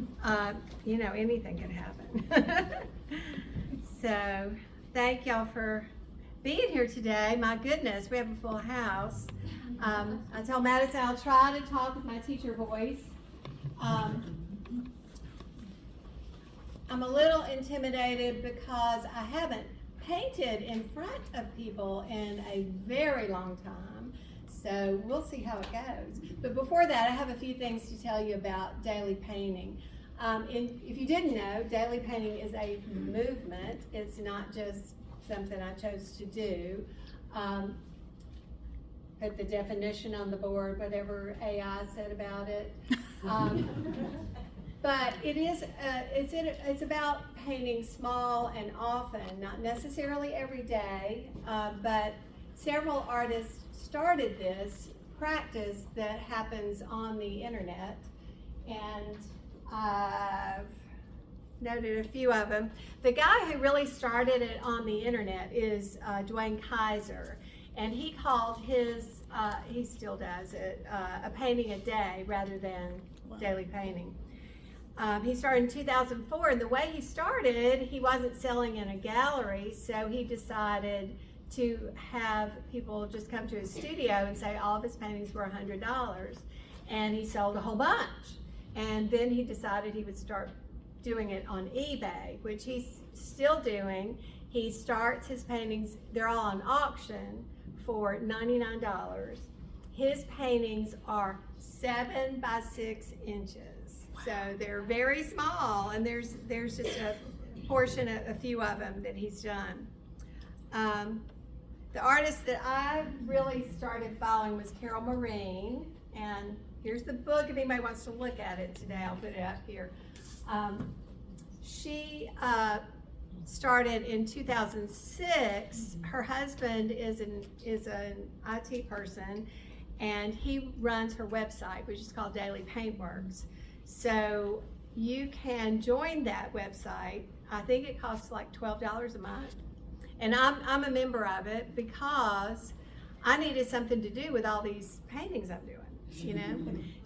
you know, anything can happen. So, thank y'all for being here today. My goodness, we have a full house. I told Madison I'll try to talk with my teacher voice. I'm a little intimidated because I haven't painted in front of people in a very long time. So we'll see how it goes. But before that, I have a few things to tell you about daily painting. If you didn't know, daily painting is a movement. It's not just something I chose to do. Put the definition on the board, whatever AI said about it. But it is, it's about painting small and often, not necessarily every day, but several artists started this practice that happens on the internet, and I've noted a few of them. The guy who really started it on the internet is Dwayne Kaiser, and he called his, he still does it, a painting a day rather than daily painting. He started in 2004, and the way he started, he wasn't selling in a gallery, so he decided to have people just come to his studio and say all of his paintings were $100, and he sold a whole bunch. And then he decided he would start doing it on eBay, which he's still doing. He starts his paintings, they're all on auction for $99. His paintings are 7 by 6 inches. So they're very small, and there's just a portion, a few of them that he's done. The artist that I really started following was Carol Marine, and here's the book if anybody wants to look at it today. I'll put it up here. She started in 2006. Her husband is an IT person, and he runs her website, which is called Daily Paintworks. So you can join that website. I think it costs like $12 a month. And I'm a member of it because I needed something to do with all these paintings I'm doing, you know?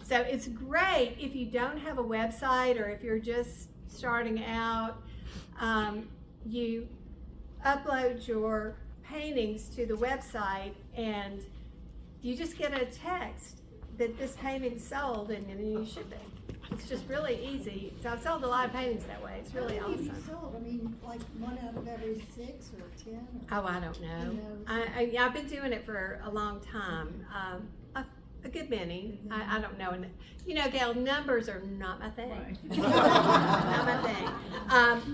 So it's great if you don't have a website, or if you're just starting out, you upload your paintings to the website and you just get a text that this painting's sold, and then you ship it. It's just really easy. So I've sold a lot of paintings that way. It's really
How many
awesome.
have you sold? I mean, like 1 out of every 6 or 10? Or,
Oh, I don't know.
Who knows?
I've been doing it for a long time. A good many. I don't know. And you know, Gail, numbers are not my thing. Right. Not my thing.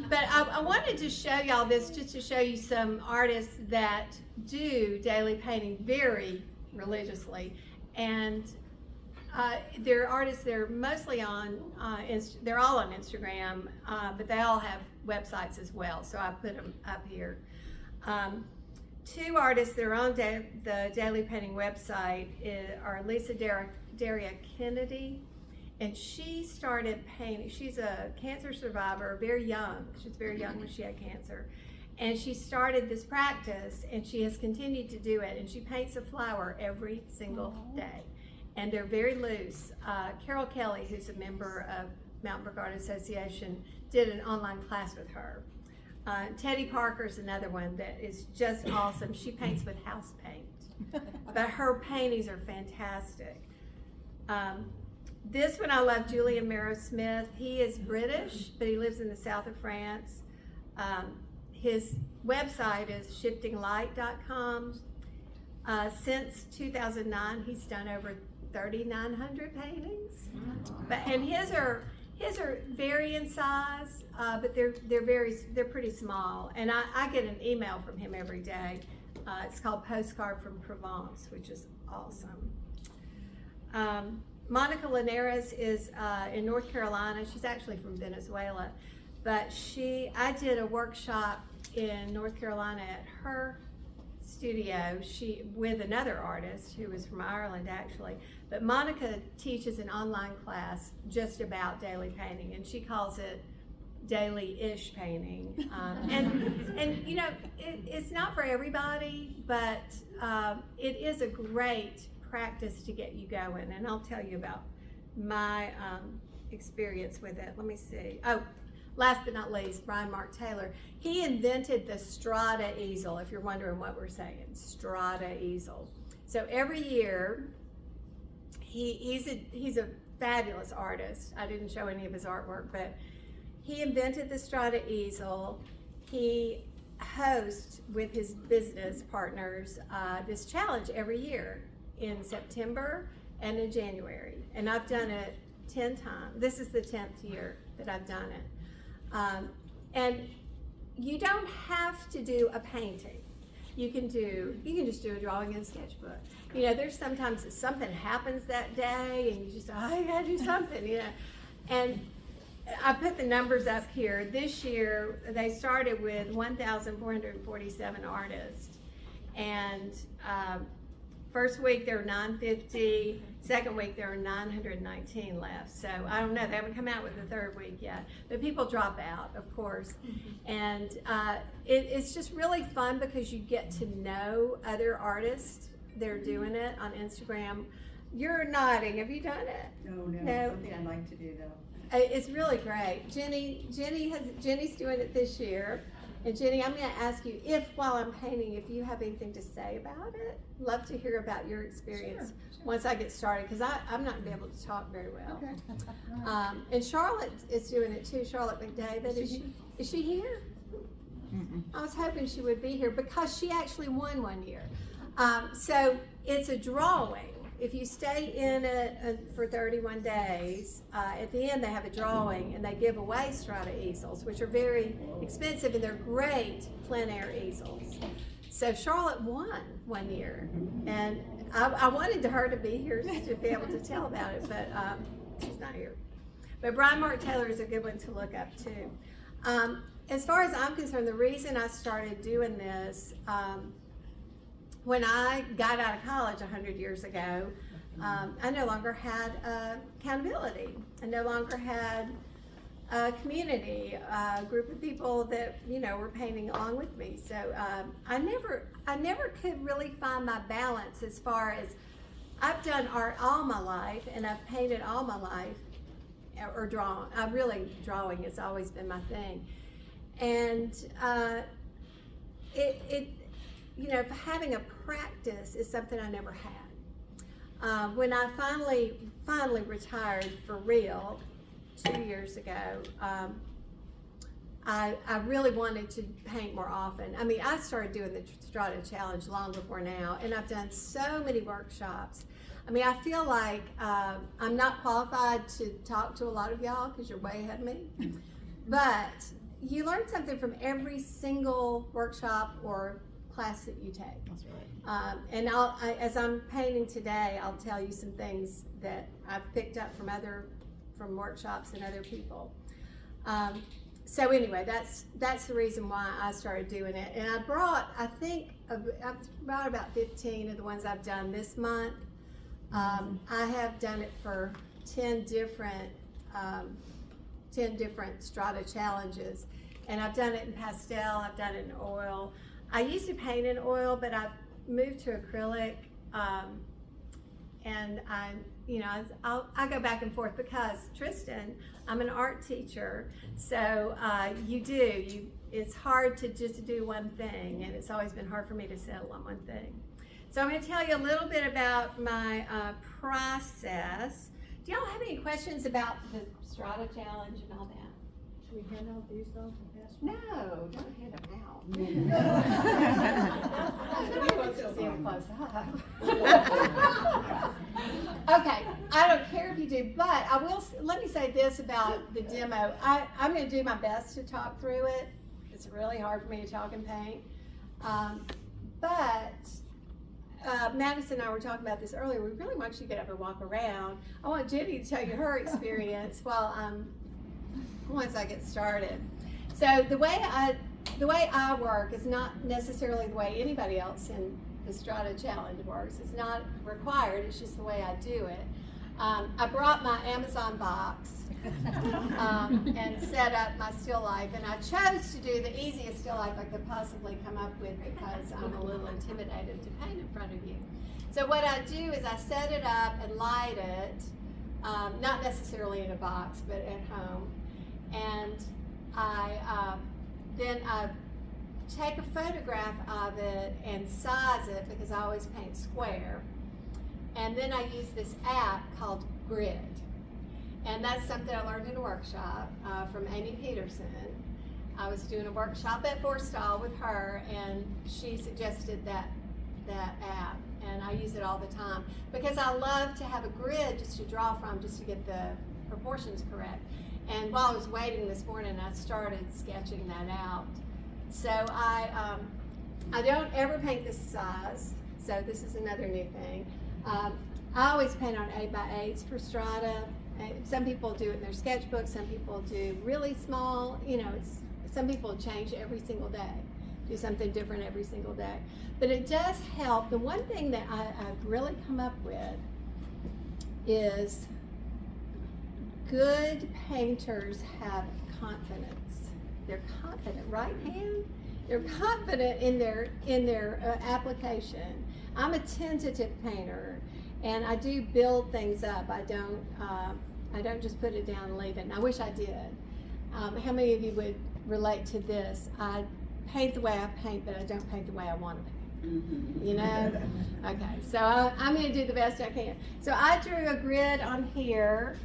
But I wanted to show y'all this just to show you some artists that do daily painting very religiously. And they're artists, they're mostly on, they're all on Instagram, but they all have websites as well, so I put them up here. 2 artists that are on the Daily Painting website are Lisa Daria Kennedy, and she started painting. She's a cancer survivor, very young. She was very young when she had cancer. And she started this practice, and she has continued to do it, and she paints a flower every single day. And they're very loose. Carol Kelly, who's a member of Mountain Brook Art Association, did an online class with her. Teddy Parker's another one that is just awesome. She paints with house paint, but her paintings are fantastic. This one I love, Julian Merrow Smith. He is British, but he lives in the south of France. His website is shiftinglight.com. Since 2009, he's done over 3,900 paintings. And his are vary in size, but they're pretty small. And I get an email from him every day. It's called Postcard from Provence, which is awesome. Monica Linares is in North Carolina. She's actually from Venezuela, but I did a workshop in North Carolina at her studio, with another artist who was from Ireland actually. But Monica teaches an online class just about daily painting, and she calls it daily-ish painting. And you know, it's not for everybody, but it is a great practice to get you going. And I'll tell you about my experience with it. Let me see. Oh, last but not least, Brian Mark Taylor. He invented the Strata easel, if you're wondering what we're saying. Strata easel. So every year, he's a fabulous artist. I didn't show any of his artwork, but he invented the Strata easel. He hosts with his business partners this challenge every year in September and in January. And I've done it 10 times. This is the 10th year that I've done it. And you don't have to do a painting. You can just do a drawing in a sketchbook. You know, there's sometimes that something happens that day and you just, I gotta do something, you know. And I put the numbers up here. This year, they started with 1,447 artists. And first week there were 950, second week there were 919 left. So I don't know, they haven't come out with the third week yet. But people drop out, of course. And it's just really fun because you get to know other artists. They're doing it on Instagram. You're nodding, have you done it?
No, something I'd like to do though.
It's really great. Jenny's doing it this year. And Jenny, I'm going to ask you while I'm painting, if you have anything to say about it. Love to hear about your experience once I get started, because I'm not going to be able to talk very well. Okay. And Charlotte is doing it too. Charlotte McDavid, is she here? I was hoping she would be here because she actually won one year. So it's a drawing. If you stay in it for 31 days, at the end they have a drawing and they give away Strata easels, which are very expensive and they're great plein air easels. So Charlotte won one year, and I wanted her to be here to be able to tell about it, but she's not here. But Brian Mark Taylor is a good one to look up too. As far as I'm concerned, the reason I started doing this, when I got out of college 100 years ago, I no longer had accountability. I no longer had a community, a group of people that, you know, were painting along with me. So I never could really find my balance as far as I've done art all my life and I've painted all my life, or drawn. Drawing has always been my thing. And you know, having a practice is something I never had. When I finally retired for real 2 years ago, I really wanted to paint more often. I mean, I started doing the Strata Challenge long before now, and I've done so many workshops. I mean, I feel like I'm not qualified to talk to a lot of y'all because you're way ahead of me, but you learn something from every single workshop or class that you take. That's right. And as I'm painting today, I'll tell you some things that I've picked up from workshops and other people. So anyway, that's the reason why I started doing it. And I brought about 15 of the ones I've done this month. I have done it for 10 different Strata challenges, and I've done it in pastel. I've done it in oil. I used to paint in oil, but I've moved to acrylic, and I go back and forth because Tristan, I'm an art teacher, so it's hard to just do one thing, and it's always been hard for me to settle on one thing. So I'm going to tell you a little bit about my process. Do y'all have any questions about the Strata Challenge and all that?
Should we hand out these though?
No, don't hand them out. Nobody wants to see them close up. Okay, I don't care if you do, but let me say this about the demo. I'm going to do my best to talk through it. It's really hard for me to talk and paint. But Madison and I were talking about this earlier. We really want you to get up and walk around. I want Jenny to tell you her experience once I get started. So the way I work is not necessarily the way anybody else in the Strata Challenge works. It's not required. It's just the way I do it. I brought my Amazon box and set up my still life, and I chose to do the easiest still life I could possibly come up with because I'm a little intimidated to paint in front of you. So what I do is I set it up and light it, not necessarily in a box, but at home, and then I take a photograph of it and size it because I always paint square. And then I use this app called Grid. And that's something I learned in a workshop from Amy Peterson. I was doing a workshop at Forstall with her, and she suggested that app. And I use it all the time because I love to have a grid just to draw from, just to get the proportions correct. And while I was waiting this morning, I started sketching that out. So I don't ever paint this size, so this is another new thing. I always paint on 8x8s for Strata. Some people do it in their sketchbook, some people do really small, some people change every single day, do something different every single day. But it does help. The one thing that I've really come up with is good painters have confidence. They're confident, right, Han? They're confident in their application. I'm a tentative painter, and I do build things up. I don't just put it down and leave it. And I wish I did. How many of you would relate to this? I paint the way I paint, but I don't paint the way I want to paint. You know? Okay, so I'm going to do the best I can. So I drew a grid on here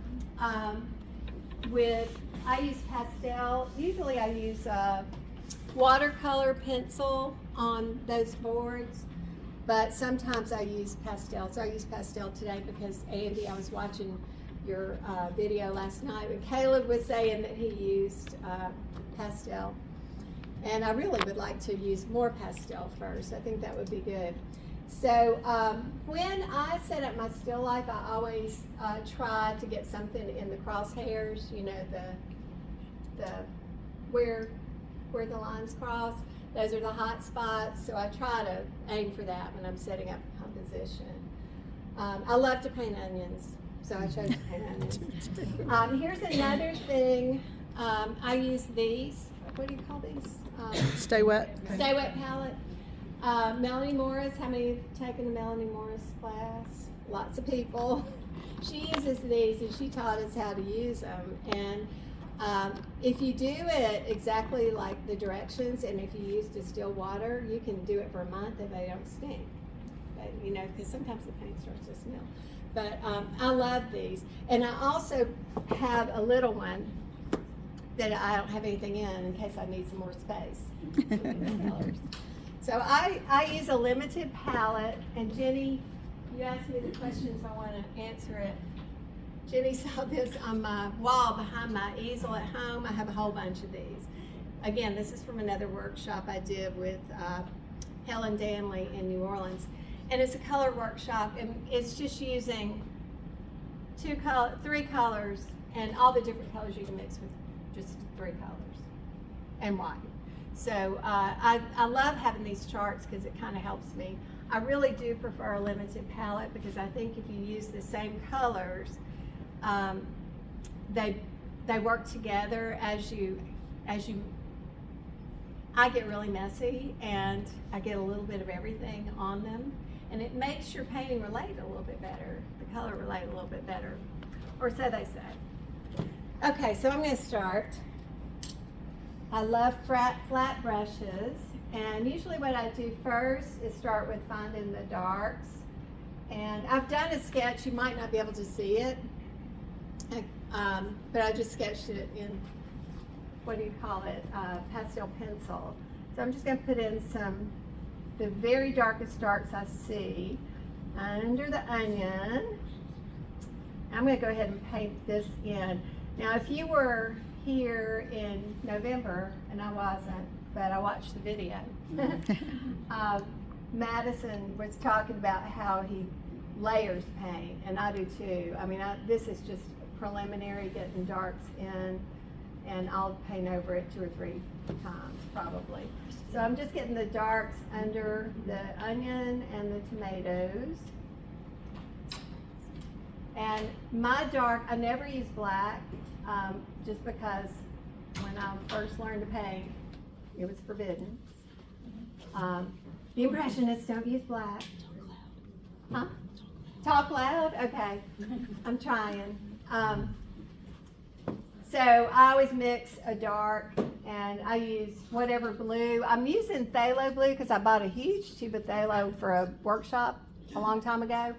I use pastel. Usually I use watercolor pencil on those boards, but sometimes I use pastel. So I use pastel today because, Andy, I was watching your video last night and Caleb was saying that he used pastel. And I really would like to use more pastel first. I think that would be good. So when I set up my still life, I always try to get something in the crosshairs, where the lines cross. Those are the hot spots, so I try to aim for that when I'm setting up a composition. I love to paint onions, so I chose to paint onions. Here's another thing. I use these. What do you call these?
Stay Wet.
Stay Wet palette. Melanie Morris. How many have taken a Melanie Morris class? Lots of people. She uses these, and she taught us how to use them. And if you do it exactly like the directions, and if you use distilled water, you can do it for a month and they don't stink. But, because sometimes the paint starts to smell. But I love these. And I also have a little one that I don't have anything in case I need some more space. So I use a limited palette, and Jenny, you asked me the questions, I want to answer it. Jenny saw this on my wall behind my easel at home. I have a whole bunch of these. Again, this is from another workshop I did with Helen Danley in New Orleans. And it's a color workshop, and it's just using three colors, and all the different colors you can mix with just 3 colors, and white. So I love having these charts because it kind of helps me. I really do prefer a limited palette because I think if you use the same colors, they work together I get really messy and I get a little bit of everything on them, and it makes your painting relate a little bit better, the color relate a little bit better, or so they say. Okay, so I'm going to start. I love flat brushes, and usually what I do first is start with finding the darks. And I've done a sketch, you might not be able to see it, but I just sketched it in, pastel pencil. So I'm just going to put in the very darkest darks I see under the onion. I'm going to go ahead and paint this in. Now, if you were here in November, and I wasn't, but I watched the video, Madison was talking about how he layers paint, and I do too. I mean, this is just preliminary, getting darks in, and I'll paint over it 2 or 3 times probably. So I'm just getting the darks under the onion and the tomatoes. And my dark, I never use black, just because when I first learned to paint, it was forbidden. The Impressionists don't use black. Huh? Talk loud? Okay. I'm trying. So I always mix a dark, and I use whatever blue. I'm using phthalo blue because I bought a huge tube of phthalo for a workshop a long time ago.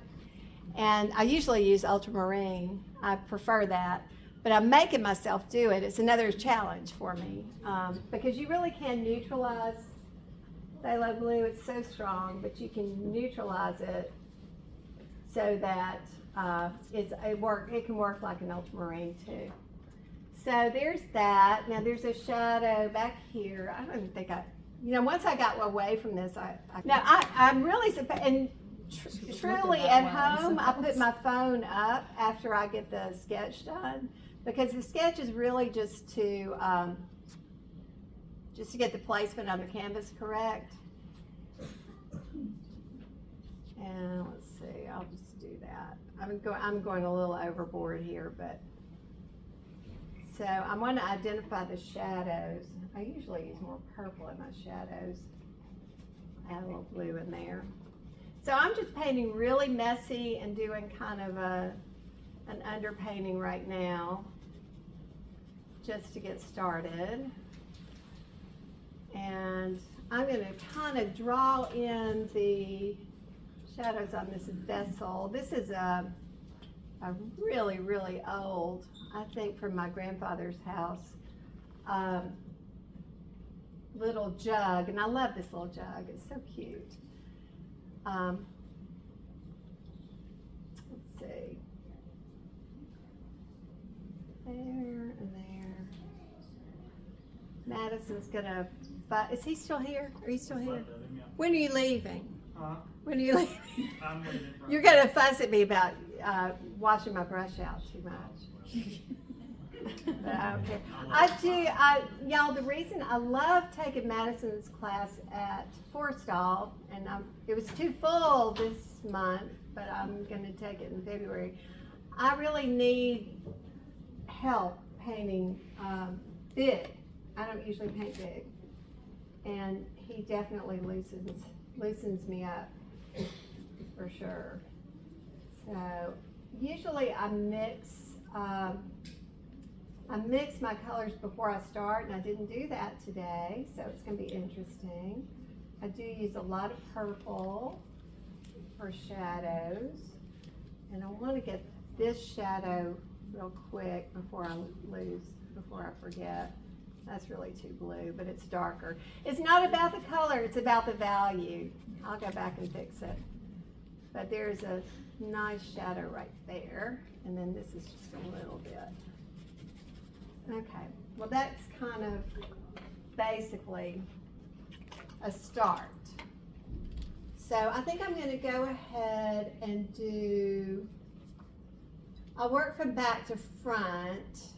And I usually use ultramarine. I prefer that. But I'm making myself do it. It's another challenge for me because you really can neutralize phthalo blue. It's so strong, but you can neutralize it so that it can work like an ultramarine too. So there's that. Now there's a shadow back here. I don't even think once I got away from this, I'm really, and truly at home, I put my phone up after I get the sketch done, because the sketch is really just to get the placement on the canvas correct. And let's see, I'll just do that. I'm going a little overboard here, but so I want to identify the shadows. I usually use more purple in my shadows. Add a little blue in there. So I'm just painting really messy and doing kind of an underpainting right now, just to get started. And I'm going to kind of draw in the shadows on this vessel. This is a really, really old, I think from my grandfather's house, little jug, and I love this little jug. It's so cute. Let's see. There and there. Madison's gonna, is he still here? Are you still here? When are you leaving? When are you leaving?
I'm leaving.
You're gonna fuss at me about washing my brush out too much. But I don't care. Y'all, the reason I love taking Madison's class at Forstall, and it was too full this month, but I'm gonna take it in February. I really need help painting big. I don't usually paint big. And he definitely loosens me up, for sure. So usually I mix my colors before I start, and I didn't do that today, so it's going to be interesting. I do use a lot of purple for shadows, and I want to get this shadow real quick before I forget. That's really too blue, but it's darker. It's not about the color, it's about the value. I'll go back and fix it. But there's a nice shadow right there, and then this is just a little bit. Okay, well that's kind of basically a start. So I think I'm going to go ahead and I'll work from back to front.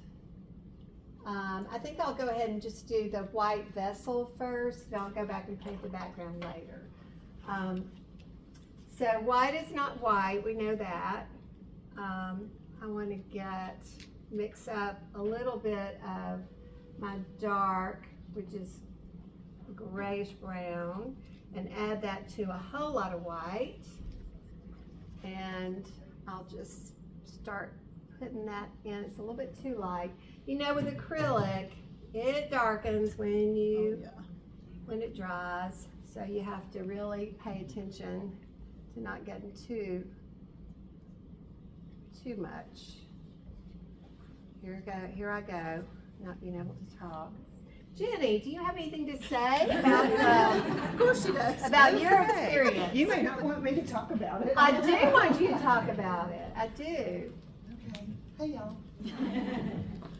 I think I'll go ahead and just do the white vessel first, and I'll go back and paint the background later. So white is not white, we know that. I want to mix up a little bit of my dark, which is grayish brown, and add that to a whole lot of white. And I'll just start putting that in. It's a little bit too light. You know, with acrylic, it darkens when it dries, so you have to really pay attention to not getting too much. Here I go, not being able to talk. Jenny, do you have anything to say about
Of course she does.
about your experience?
You may not want me to talk about it.
I do want you to talk about it. I do.
Okay. Hey, y'all.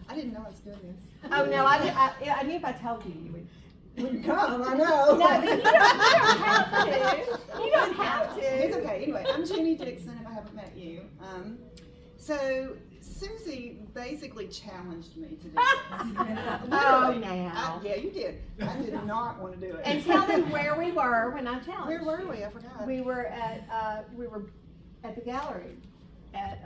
I didn't know I was doing this.
Oh no, I knew if I told you, you would
When you come, I know.
No, but you don't have to. You don't have to.
It's okay. Anyway, I'm Jenny Dixon, if I haven't met you. So Susie basically challenged me to do this.
Oh,
Literally.
now.
Yeah, you did. I did not want to do it.
And tell them where we were when I challenged.
Where were we? I forgot.
We were at the gallery at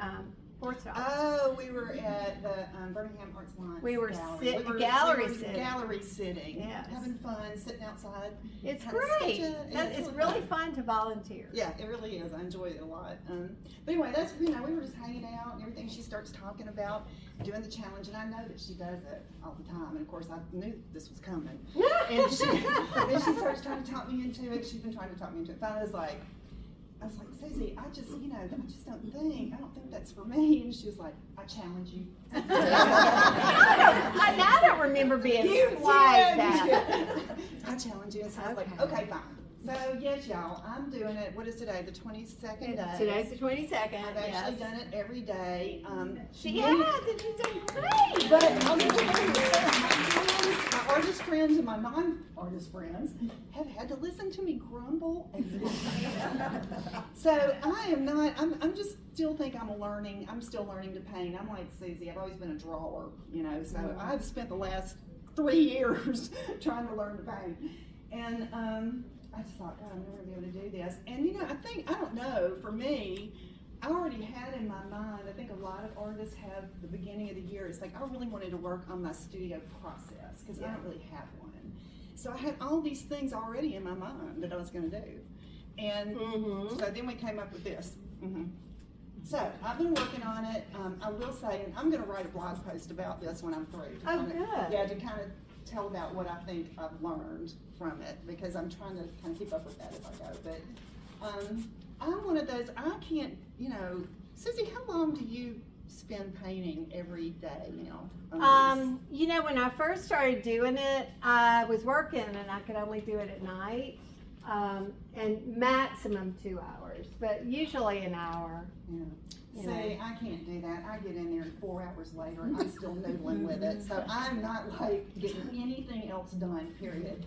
Forsyth.
Oh, we were at the Birmingham Arts Alliance.
We were
gallery.
gallery
we were
sitting.
Gallery sitting.
Yes.
Having fun, sitting outside.
It's
kinda
great.
sketching.
It's really fun to volunteer.
Yeah, it really is. I enjoy it a lot. But anyway, that's, we were just hanging out and everything. She starts talking about doing the challenge, and I know that she does it all the time. And of course, I knew this was coming. And then she starts trying to talk me into it. She's been trying to talk me into it. Finally, I was like, Susie, I just don't think that's for me. And she was like, I challenge you.
I don't remember being like that.
I challenge you. And so I was like, okay, fine. So yes, y'all, I'm doing it. What is today? The 22nd day.
Today's the 22nd.
I've actually done it every day.
She has, and she's doing great.
But I'll get my artist friends and my non-artist friends have had to listen to me grumble and so I am not, I'm just still think I'm still learning to paint. I'm like Susie, I've always been a drawer, so I've spent the last 3 years trying to learn to paint. And I just thought, God, I'm never gonna be able to do this. And I don't know, for me, I already had in my mind, I think a lot of artists have the beginning of the year, it's like I really wanted to work on my studio process, because I don't really have one. So I had all these things already in my mind that I was gonna do. And so then we came up with this. So I've been working on it. I will say, and I'm gonna write a blog post about this when I'm through.
Good.
Yeah, to kind of tell about what I think I've learned from it, because I'm trying to kind of keep up with that as I go. But I'm one of those, I can't, Susie, how long do you spend painting every day now?
When I first started doing it, I was working and I could only do it at night. And maximum 2 hours, but usually an hour.
Yeah. See, I can't do that. I get in there and 4 hours later, I'm still noodling with it. So I'm not getting anything else done, period.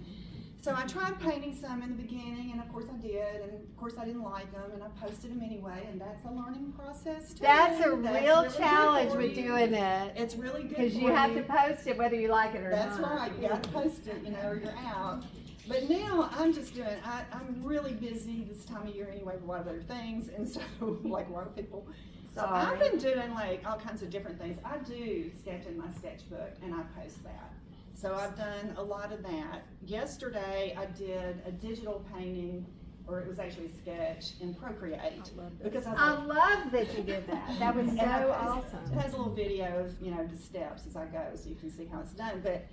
So I tried painting some in the beginning, and of course I did, and of course I didn't like them, and I posted them anyway, and that's a learning process too.
That's a
That's
real
really
challenge
good
with
for you.
doing it.
It's really good
because
for
you have to post it whether you like it or
That's
not.
right, you gotta post it, or you're out. But now I'm just doing, I'm really busy this time of year anyway with a lot of other things, and so, like a lot of people. So I've been doing all kinds of different things. I do sketch in my sketchbook, and I post that. So I've done a lot of that. Yesterday I did a digital painting, or it was actually a sketch in Procreate. Because
I love that you did that. That was so awesome.
It has a little video of the steps as I go, so you can see how it's done. But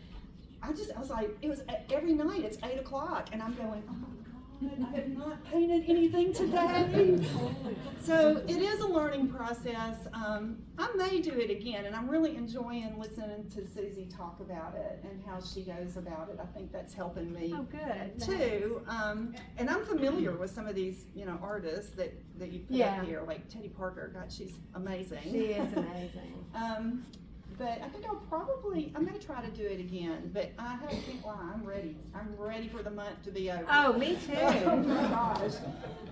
I was like, it was every night, it's 8 o'clock, and I'm going, oh my God, I have not painted anything today. So it is a learning process. I may do it again, and I'm really enjoying listening to Susie talk about it and how she goes about it. I think that's helping me too. And I'm familiar with some of these, artists that you put up here, like Teddy Parker. God, she's amazing.
She is amazing.
But I think I may try to do it again, but I can't lie, I'm ready. I'm ready for the month to be over.
Oh, me too.
Oh my gosh.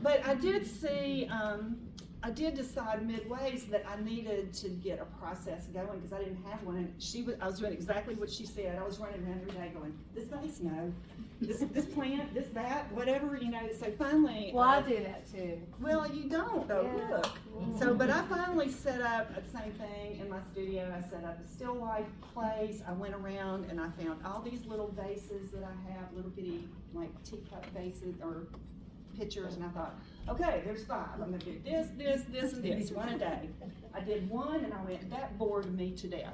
But I did see, I did decide midway that I needed to get a process going because I didn't have one. And I was doing exactly what she said. I was running around every day going, this vase, no. This plant, this, that, whatever, So finally.
Well, I do that too.
Well, you don't though, look. So, but I finally set up the same thing in my studio. I set up a still life place. I went around and I found all these little vases that I have, little bitty like teacup vases or pictures, and I thought, okay, there's 5. I'm gonna do this, this, this, and this, one a day. I did one, and I went, that bored me to death.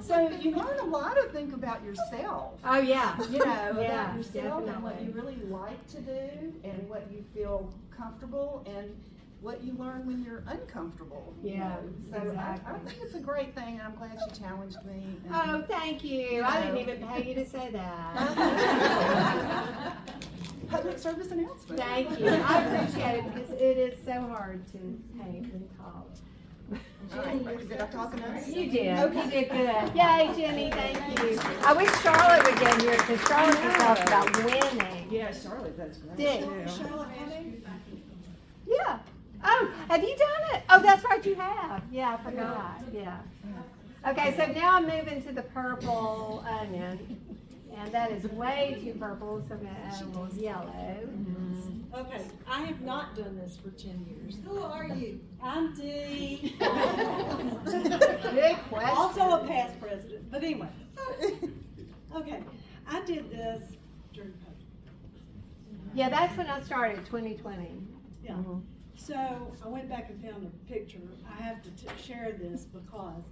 So you learn a lot to think about yourself.
Oh yeah.
About yourself and what you really like to do, and what you feel comfortable, and what you learn when you're uncomfortable. So I think it's a great thing, and I'm glad she challenged me.
Oh, thank you. I didn't even pay you to say that.
Public service announcement.
Thank you. I appreciate it because it is so hard to paint and talk.
Did I talk enough?
You did.
Okay.
You did good. Yay, Jenny, thank you. I wish Charlotte would get here because Charlotte can tell us about winning.
Yeah, Charlotte, that's great.
Did.
Charlotte coming?
Yeah. Oh, have you done it? Oh, that's right, you have. Yeah, I forgot. Yeah. Okay, so now I'm moving to the purple onion. And that is way too purple, so I'm gonna add a little yellow.
Okay, I have not done this for 10 years.
Who are you?
I'm Dee.
Good question.
Also a past president, but anyway. Okay, I did this during COVID.
Yeah, that's when I started, 2020.
Yeah. So I went back and found a picture. I have to share this because,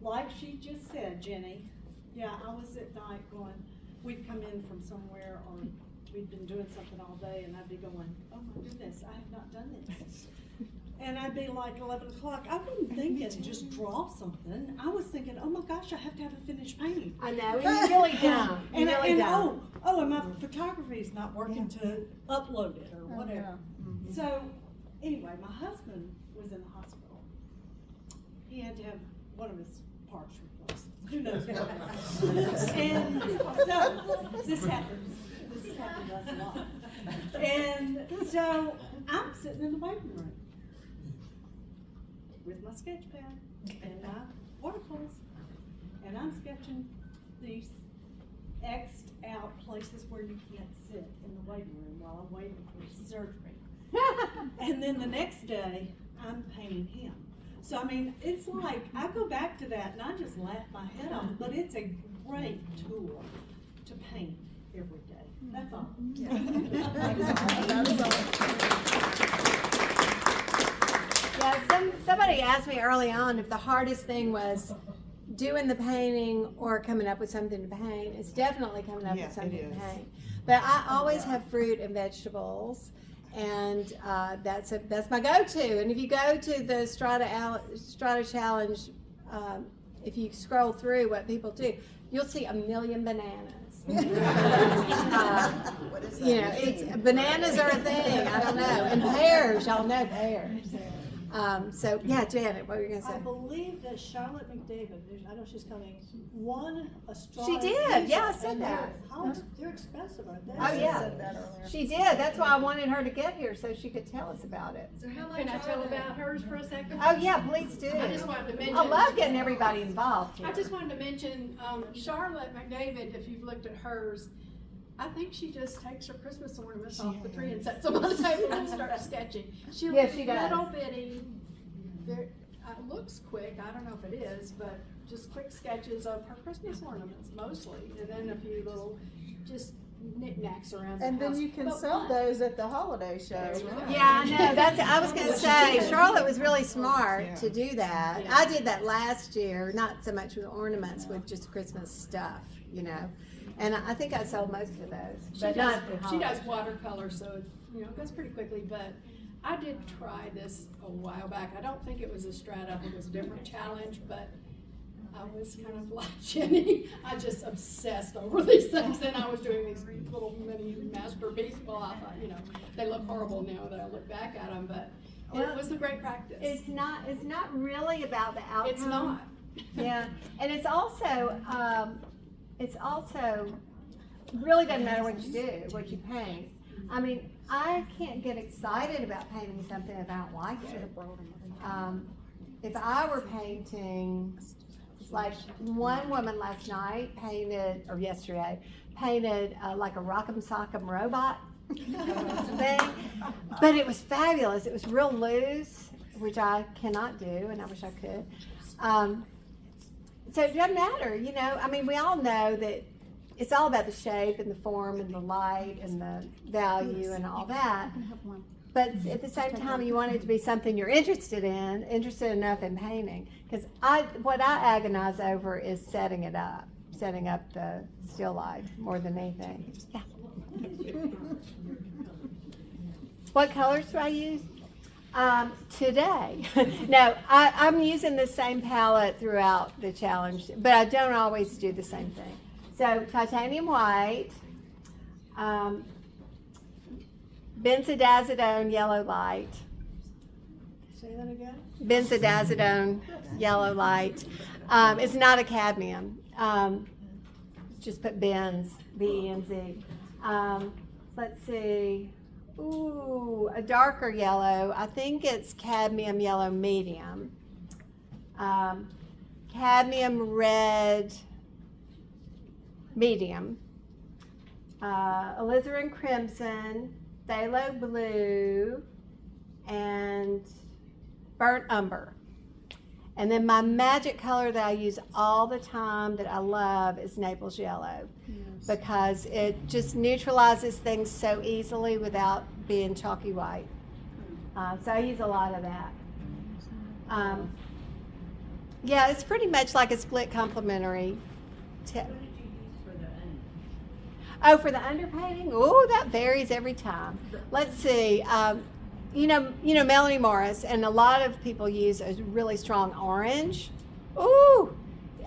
like she just said, Jenny, yeah, I was at night going, we'd come in from somewhere or we'd been doing something all day and I'd be going, oh my goodness, I have not done this. And I'd be like 11 o'clock. I wasn't thinking just draw something. I was thinking, oh my gosh, I have to have a finished painting.
I know, and you really don't. You really don't.
And my photography is not working to upload it or whatever. So anyway, my husband was in the hospital. He had to have one of his parts replaced. Who knows what? And so this happens. This has happened to us a lot. And so I'm sitting in the waiting room with my sketch pad and my watercolors, and I'm sketching these X'd out places where you can't sit in the waiting room while I'm waiting for surgery. And then the next day, I'm painting him. So I mean, it's like, I go back to that and I just laugh my head off, but it's a great tool to paint every day. That's all.
Yeah, somebody asked me early on if the hardest thing was doing the painting or coming up with something to paint. It's definitely coming up with something to paint. But I always have fruit and vegetables, and that's my go-to. And if you go to the Strata Challenge, if you scroll through what people do, you'll see a million bananas.
What is that?
You know, bananas are a thing. I don't know. And pears, y'all know pears. So yeah, Janet, what were you gonna say?
I believe that Charlotte McDavid, I know she's coming, won a Strata.
She did. Yeah, I said that.
They're expensive, aren't they?
Oh yeah, she did. That's why I wanted her to get here so she could tell us about it.
So how can I tell about hers for a second?
Oh yeah, please do.
I just wanted to mention.
I love getting everybody involved here.
I just wanted to mention Charlotte McDavid. If you've looked at hers, I think she just takes her Christmas ornaments off the tree and sets them on the table and starts sketching. She does. Little bitty. Looks quick. I don't know if it is, but just quick sketches of her Christmas ornaments mostly, and then a few little just knickknacks around the
And then
house.
you can
But
sell
fun.
those at the holiday show.
Yeah, I know. I was going to say, Charlotte was really smart to do that. I did that last year, not so much with ornaments, with just Christmas stuff, you know. And I think I sold most of those. But not
She does watercolor, so it goes pretty quickly. But I did try this a while back. I don't think it was a Strata. It was a different challenge, but I was kind of like Jenny. I just obsessed over these things, and I was doing these little mini masterpieces. Well, I thought, they look horrible now that I look back at them, but it was a great practice.
It's not really about the outcome.
It's not.
Yeah, and it's also really doesn't matter what you do, what you paint. I mean, I can't get excited about painting something if I don't like it. If I were painting, like one woman last night yesterday painted like a Rock'em Sock'em robot thing, but it was fabulous. It was real loose, which I cannot do, and I wish I could. So it doesn't matter, I mean, we all know that it's all about the shape and the form and the light and the value and all that. But at the same time, you want it to be something you're interested enough in painting. Because what I agonize over is setting up the still life more than anything. Yeah. What colors do I use? Today. No, I'm using the same palette throughout the challenge, but I don't always do the same thing. So titanium white, benzodiazepine yellow light.
Say that again?
Benzodiazepine yellow light. It's not a cadmium. Just put Benz, B-E-N-Z. Let's see. Ooh, a darker yellow. I think it's cadmium yellow medium. Cadmium red medium. Alizarin crimson, phthalo blue, and burnt umber. And then my magic color that I use all the time that I love is Naples yellow, because it just neutralizes things so easily without being chalky white. So I use a lot of that. Yeah, it's pretty much like a split complementary. Oh, for the underpainting? Oh, that varies every time. Let's see. You know Melanie Morris, and a lot of people use a really strong orange. Ooh,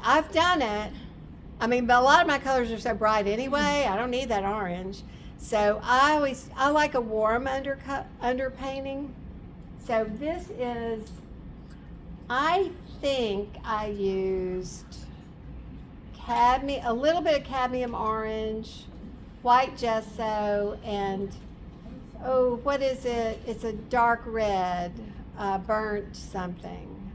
I've done it. I mean, but a lot of my colors are so bright anyway. I don't need that orange. So I like a warm underpainting. So this is, I think I used a little bit of cadmium orange, white gesso, and what is it? It's a dark red, burnt something.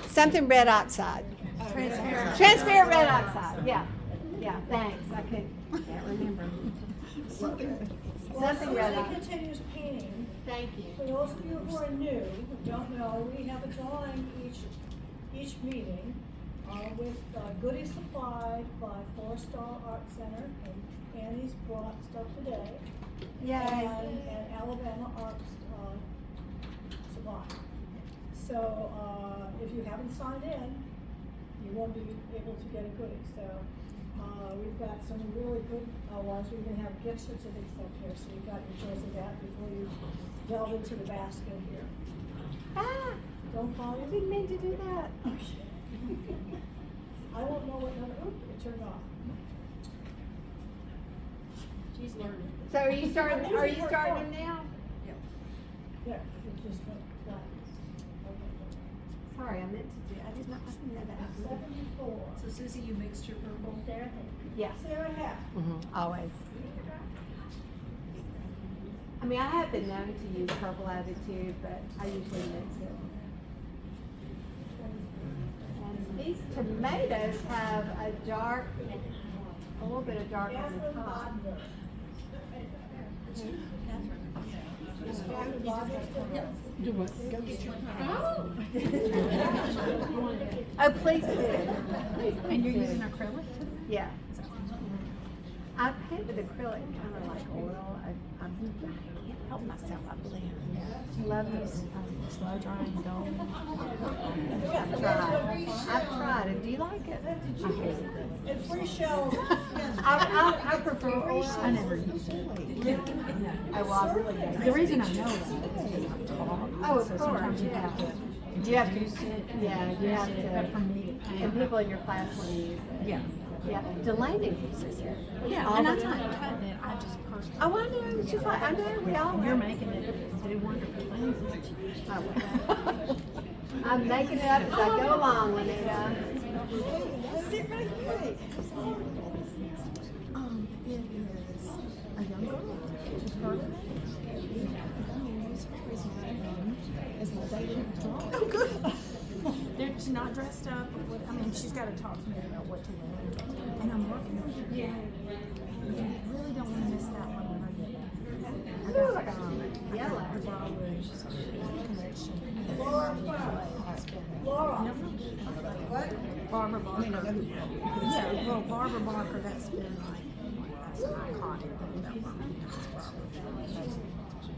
Something red oxide. Transparent red oxide. Yeah, thanks. I can't remember. Something red oxide.
Continuous painting.
Thank you.
For those of you who are new, who don't know, we have a drawing each meeting with goodies supplied by Forestar Art Center, and Annie's brought stuff today.
Yay.
And Alabama Art Supply. So if you haven't signed in, you won't be able to get a goodie. So we've got some really good ones. We're going to have gift certificates up here, so you've got your choice of that before you delve into the basket here. Don't fall.
I didn't mean to do that.
I won't know what number. Oop, it turned off.
She's learning. So are you starting them now?
Yeah, it just went flat.
Sorry, I meant to do. I did not know that.
74.
So Susie, you mixed your purple?
Yeah.
Sarah Hack.
Always. I mean, I have been known to use purple attitude, but I usually mix it. And these tomatoes have a little bit of dark on the top.
Do what? Go get your
Oh, please do.
And you're using acrylic?
Yeah. I paint with acrylic, kind of like oil. I can't help myself. I blend. Love these slow drying gold. I've tried it. Do you like it? I hate it.
And free shells.
I prefer oil.
I never use it.
Oh, well, I really don't.
The reason I know that is because I'm tall.
Oh, of
So
course,
sometimes you
yeah.
have to.
You have to, you have
But for
to,
me,
and people in your class want to use it.
Yeah.
Yeah, Delaney uses it.
Yeah,
all
and
the
I'm not
time.
cutting it, I just personally.
Oh, I know, she's like, I know, we all
You're
know.
making it do wonderful things.
Oh. I'm making it up as I go along, Juanita.
Sit right here. It is a young girl. She's part of it. I'm going to use her as my daily drawing. Oh, good.
She's not dressed up, I mean, she's gotta talk to me about what to wear. And I'm working on it. Yeah. I really don't wanna miss that one when I get back. I got
Yellow.
her Broward connection.
Laura.
What? Barbara Barker. Yeah, well, Barbara Barker, that's been that's an iconic thing about Barbara.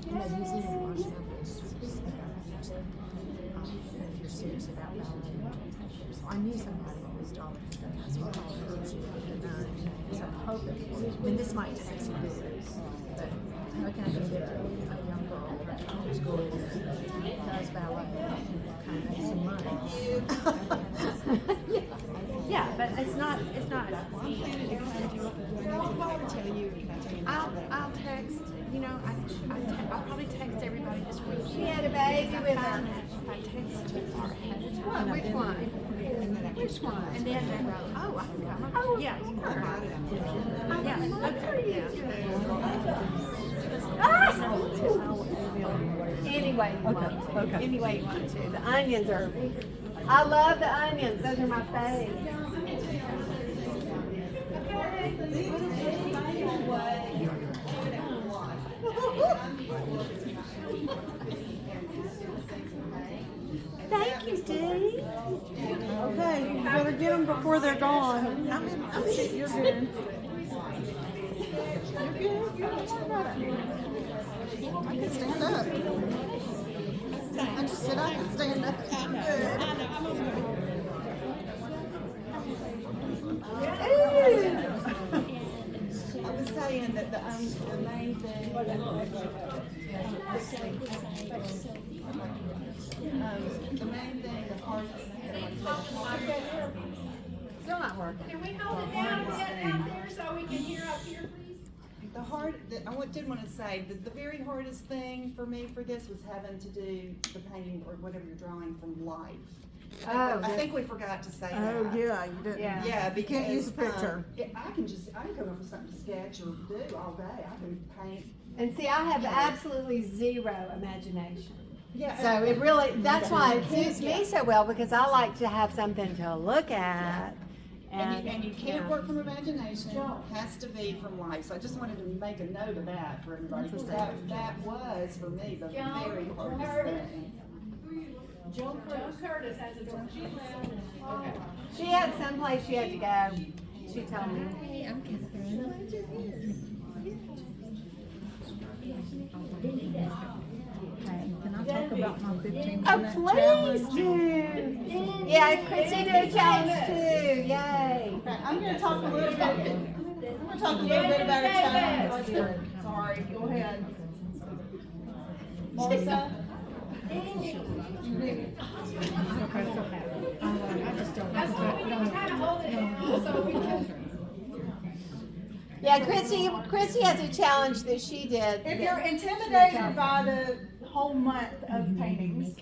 And the museum was if you're serious about ballet. So I knew somebody who was daughter. That's what I was. So I'm hoping, I mean, this might take some visits, but how can I get a young girl to homeschool does ballet and kind of make some money? Yeah, but it's not. I'll text. You know,
She had a baby with her. Which one? Which one? And then, oh, I can come. Oh, yeah. Any way you want to. Any way you want to. The onions are, I love the onions. Those are my fave. Thank you, Dee.
Okay, you better get them before they're gone.
You're good. You're good. You're not about it. I can stand up. I just sit up and stand up. I'm good. I was saying that the main thing. The main thing, the hardest thing.
Still not working.
Can we hold it down a bit out there so we can hear up here, please?
Did want to say that the very hardest thing for me for this was having to do the painting or whatever you're drawing from life.
Oh,
I think we forgot to say that.
Oh, yeah, you didn't.
Yeah,
You can't use a
because,
picture.
I can come up with something to sketch or do all day. I can paint.
And see, I have absolutely zero imagination.
Yeah.
So it really, that's why it suits me so well, because I like to have something to look at.
And you can't
yeah.
work from imagination, it has to be from life. So I just wanted to make a note of that for everybody, because that was, for me, the very hardest thing.
Joe Curtis has a door. She left.
Okay. She had someplace she had to go. She told me.
Hey, I'm Catherine. Can I talk about my 15-minute
Oh, please
challenge?
do. Yeah, Chrissy did a challenge too. Yay.
I'm gonna talk a little bit. About a challenge. Sorry, go ahead. Melissa?
That's why we can kind of hold it down so we can.
Yeah, Chrissy has a challenge that she did.
If you're intimidated by the whole month of paintings,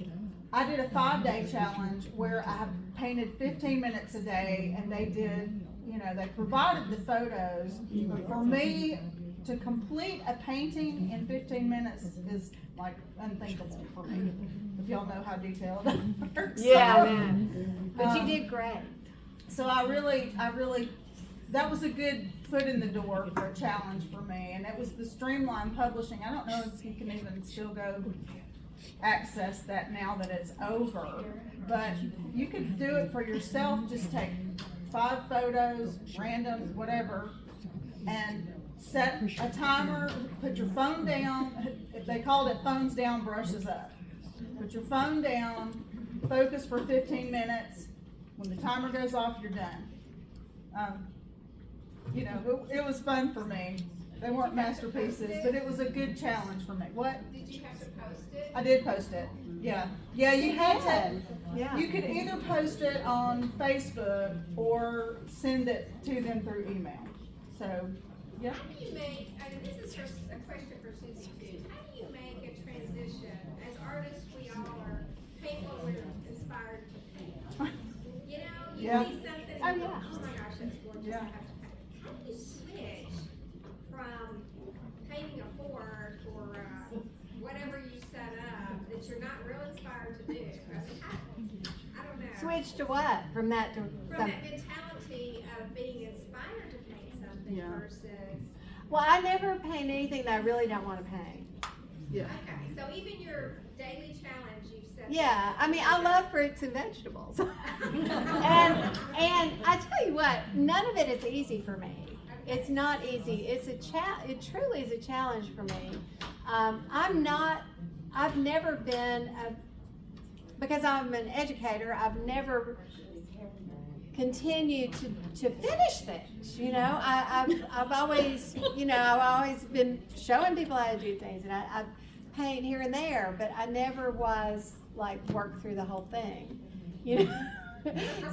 I did a 5-day challenge where I have painted 15 minutes a day, and they did, they provided the photos. But for me to complete a painting in 15 minutes is like unthinkable for me. If y'all know how detailed I work.
Yeah, I know. But you did great.
So I really, that was a good foot in the door for a challenge for me, and it was the Streamline Publishing. I don't know if you can even still go access that now that it's over, but you could do it for yourself. Just take 5 photos, random, whatever, and set a timer, put your phone down. They called it phones down, brushes up. Put your phone down, focus for 15 minutes. When the timer goes off, you're done. It was fun for me. They weren't masterpieces, but it was a good challenge for me. What?
Did you have to post it?
I did post it. Yeah. Yeah, you had to.
Yeah.
You could either post it on Facebook or send it to them through email. So, yeah.
How do you make, and this is a question for Susie too, how do you make a transition? As artists, we all are paint what we're inspired to paint. You know, you
Yeah.
see something,
Oh,
and you go,
yeah.
oh my gosh, that's gorgeous,
Yeah.
I have to paint. How do you switch from painting a fort or whatever you set up that you're not real inspired to do? I mean, I don't know.
Switch to what? From that to
From that mentality of being inspired to paint something
Yeah.
versus.
Well, I never paint anything that I really don't want to paint.
Yeah.
Okay, so even your daily challenge you've set.
Yeah, I mean, I love fruits and vegetables. and I tell you what, none of it is easy for me. It's not easy. It truly is a challenge for me. I've never been, because I'm an educator, I've never continued to finish things. I've always been showing people how to do things, and I paint here and there, but I never was like work through the whole thing.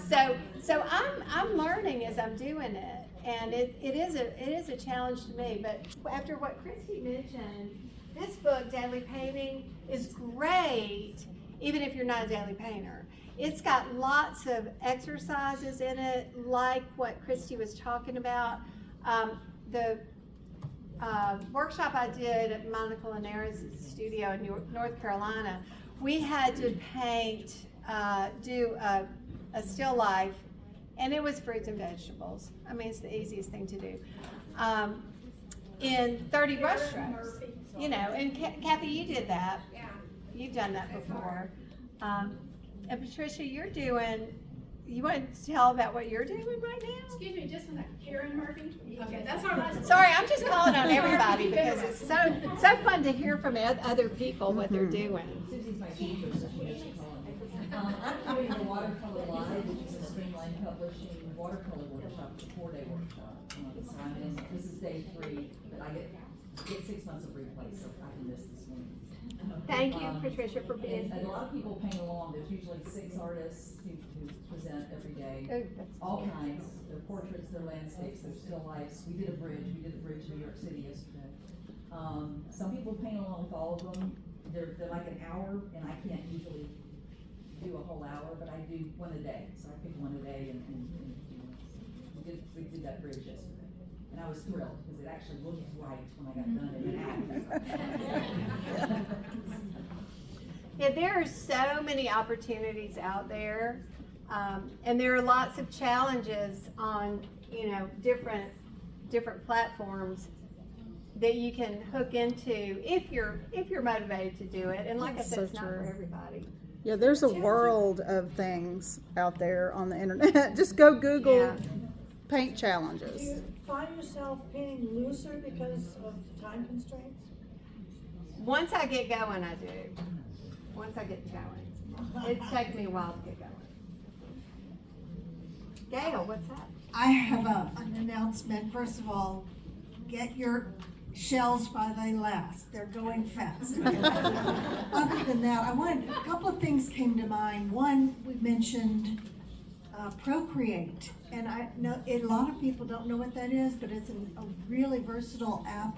So I'm learning as I'm doing it, And it is a challenge to me, but after what Christy mentioned, this book, Daily Painting, is great, even if you're not a daily painter. It's got lots of exercises in it, like what Christy was talking about. The workshop I did at Monica Linares' studio in North Carolina, we had to paint, do a still life, and it was fruits and vegetables. I mean, it's the easiest thing to do. In 30 brush strokes, you know, and Kathy, you did that.
Yeah.
You've done that before. And Patricia, you want to tell about what you're doing right now?
Excuse me, just a minute. Karen Murphy? Okay, that's all right.
Sorry, I'm just calling on everybody because it's so fun to hear from other people what they're doing.
Susie's my teacher, so she has to call me. I'm doing the Watercolor Live, which is a Streamline Publishing watercolor workshop, it's a 4-day workshop. So I'm in, this is day 3, but I get 6 months of replay, so I can miss this one.
Thank you, Patricia, for being
and
here.
a lot of people paint along. There's usually 6 artists who present every day.
Oh, that's
all kinds. Their portraits, their landscapes, their still lifes. We did a bridge. We did a bridge in New York City yesterday. Some people paint along with all of them. They're like an hour, and I can't usually do a whole hour, but I do one a day. So I pick one a day, and we did that bridge yesterday. And I was thrilled because it actually looked right when I got done in an hour.
Yeah, there are so many opportunities out there, and there are lots of challenges on, you know, different platforms that you can hook into if you're motivated to do it. And like I said, it's not for everybody.
Yeah, there's a world of things out there on the internet. Just go Google paint challenges.
Do you find yourself painting looser because of time constraints?
Once I get going, I do. Once I get going. It's taken me a while to get going. Gail, what's up?
I have an announcement. First of all, get your shells while they last. They're going fast. Other than that, a couple of things came to mind. One, we mentioned Procreate, and I know a lot of people don't know what that is, but it's a really versatile app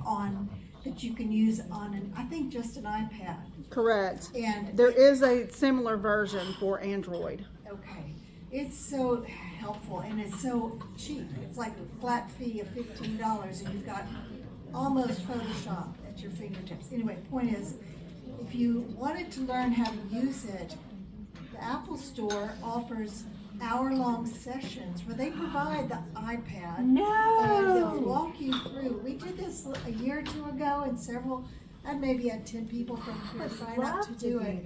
that you can use on I think just an iPad.
Correct.
And
there is a similar version for Android.
Okay. It's so helpful and it's so cheap. It's like a flat fee of $15 and you've got almost Photoshop at your fingertips. Anyway, point is, if you wanted to learn how to use it, the Apple Store offers hour-long sessions where they provide the iPad.
No!
And they'll walk you through. We did this a year or 2 ago, and I maybe had 10 people from here sign up to do it.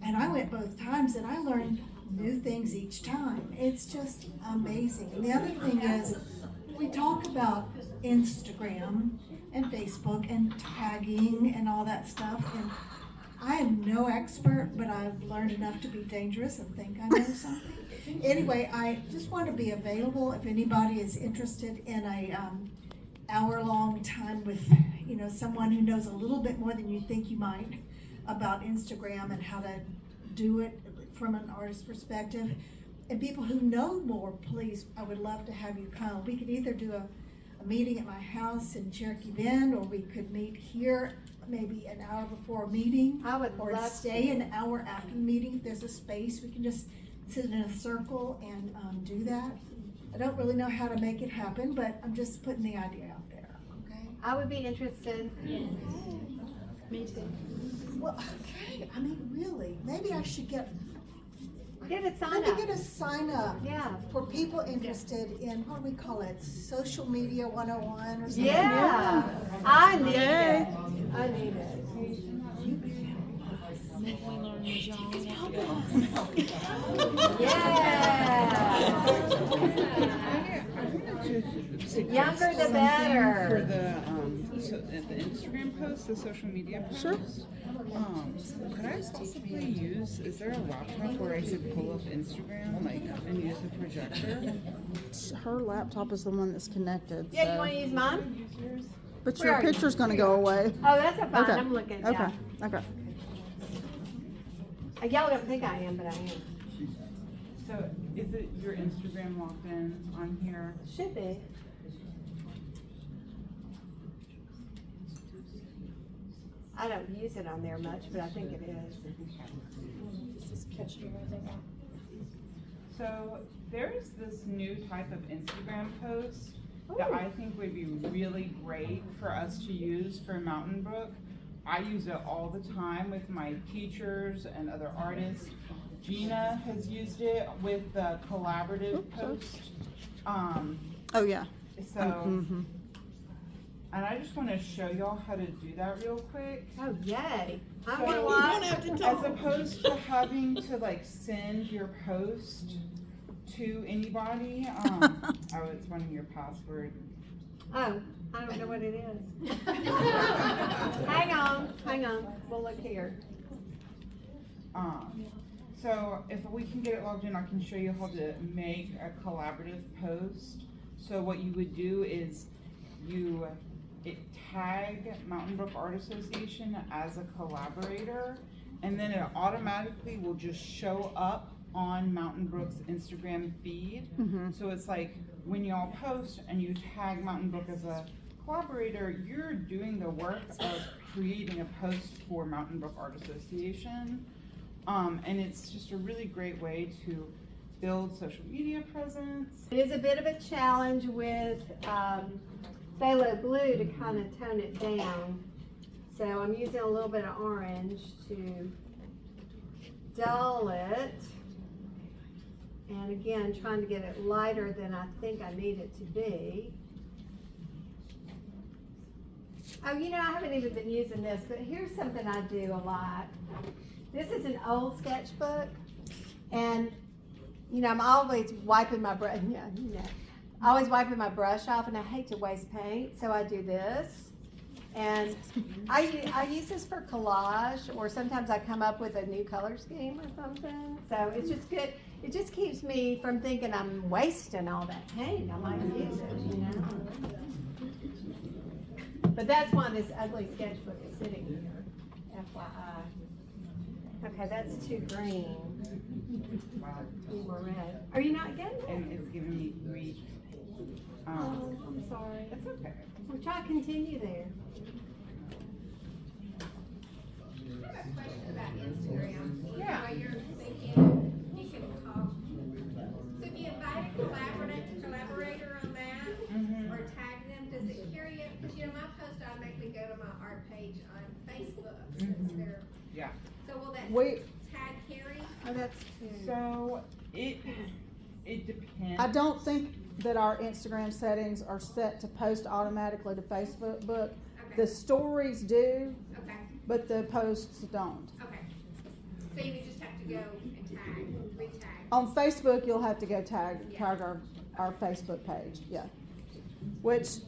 And I went both times, and I learned new things each time. It's just amazing. And the other thing is, we talk about Instagram and Facebook and tagging and all that stuff, and I am no expert, but I've learned enough to be dangerous and think I know something. Anyway, I just want to be available if anybody is interested in a hour-long time with, you know, someone who knows a little bit more than you think you might about Instagram and how to do it from an artist's perspective. And people who know more, please, I would love to have you come. We could either do a meeting at my house in Cherokee Bend, or we could meet here maybe an hour before a meeting.
I would
or
love
stay
to.
an hour after the meeting. If there's a space, we can just sit in a circle and do that. I don't really know how to make it happen, but I'm just putting the idea out there, okay?
I would be interested.
Me too. Well, okay, I mean, really, maybe I should get
a sign
Maybe
up.
get a sign up.
Yeah.
For people interested in, what do we call it, social media 101 or something?
Yeah. I need it. I need it. Younger the better.
For the Instagram post, the social media post.
Sure.
Could I possibly is there a laptop where I could pull up Instagram, and use the projector?
Her laptop is the one that's connected.
Yeah,
so.
you want to use mine?
But
Where
your
are you?
picture's going to go away.
Oh, that's fine.
Okay.
I'm looking.
Okay.
Yeah.
Okay.
Y'all don't think I am, but I am.
So, is it your Instagram logged in on here?
Should be. I don't use it on there much, but I think it is.
This is catching everything up.
So there's this new type of Instagram post that I think would be really great for us to use for Mountain Brook. I use it all the time with my teachers and other artists. Gina has used it with the collaborative post.
Oh, yeah.
So, and I just want to show y'all how to do that real quick.
Oh, yay. I
So,
want to
you
watch.
don't have to talk. As opposed to having to like send your post to anybody, oh, it's running your password.
Oh, I don't know what it is. Hang on, we'll look here.
So if we can get it logged in, I can show you how to make a collaborative post. So what you would do is tag Mountain Brook Art Association as a collaborator, and then it automatically will just show up on Mountain Brook's Instagram feed. So it's like when y'all post and you tag Mountain Brook as a collaborator, you're doing the work of creating a post for Mountain Brook Art Association. And it's just a really great way to build social media presence.
It is a bit of a challenge with phthalo blue to kind of tone it down. So I'm using a little bit of orange to dull it. And again, trying to get it lighter than I think I need it to be. Oh, you know, I haven't even been using this, but here's something I do a lot. This is an old sketchbook, and you know, I'm always wiping my brush, always wiping my brush off, and I hate to waste paint, so I do this. And I use this for collage, or sometimes I come up with a new color scheme or something. So it's just good. It just keeps me from thinking I'm wasting all that paint. I might use it, you know. But that's why this ugly sketchbook is sitting here, FYI. Okay, that's too green. Need more red. Are you not getting it?
And it's giving me grief.
Oh, I'm sorry.
It's okay.
We'll try to continue there.
I have a question about Instagram.
Yeah.
While you're thinking, you can talk. So if you invite a collaborator on that, or tag them, does it carry it? Because you know, my post automatically go to my art page on Facebook. Since they're,
Yeah.
so will that tag carry?
Oh, that's
So it depends.
I don't think that our Instagram settings are set to post automatically to Facebook.
Okay.
The stories do,
Okay.
but the posts don't.
Okay. So you would just have to go and tag, re-tag.
On Facebook, you'll have to go tag our Facebook page, yeah. Which,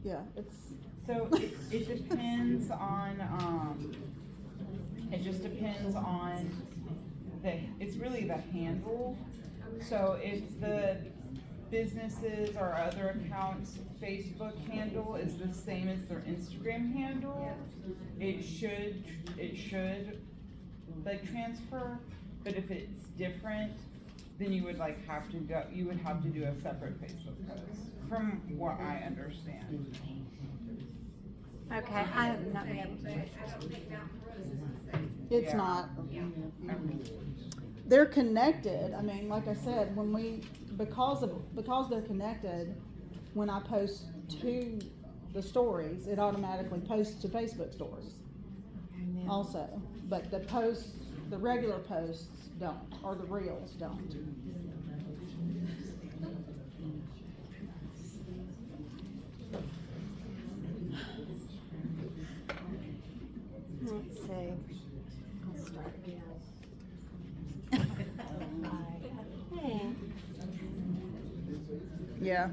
yeah, it's.
So it depends on, it just depends on it's really the handle. So if the businesses or other accounts Facebook handle is the same as their Instagram handle, it should like transfer. But if it's different, then you would have to do a separate Facebook post, from what I understand.
Okay, I have not been able to.
I don't think Mountain Brook is the same.
It's not. They're connected. I mean, like I said, because they're connected, when I post to the stories, it automatically posts to Facebook stories also. But the regular posts don't, or the reels don't.
Let's see. I'll start again.
Yeah.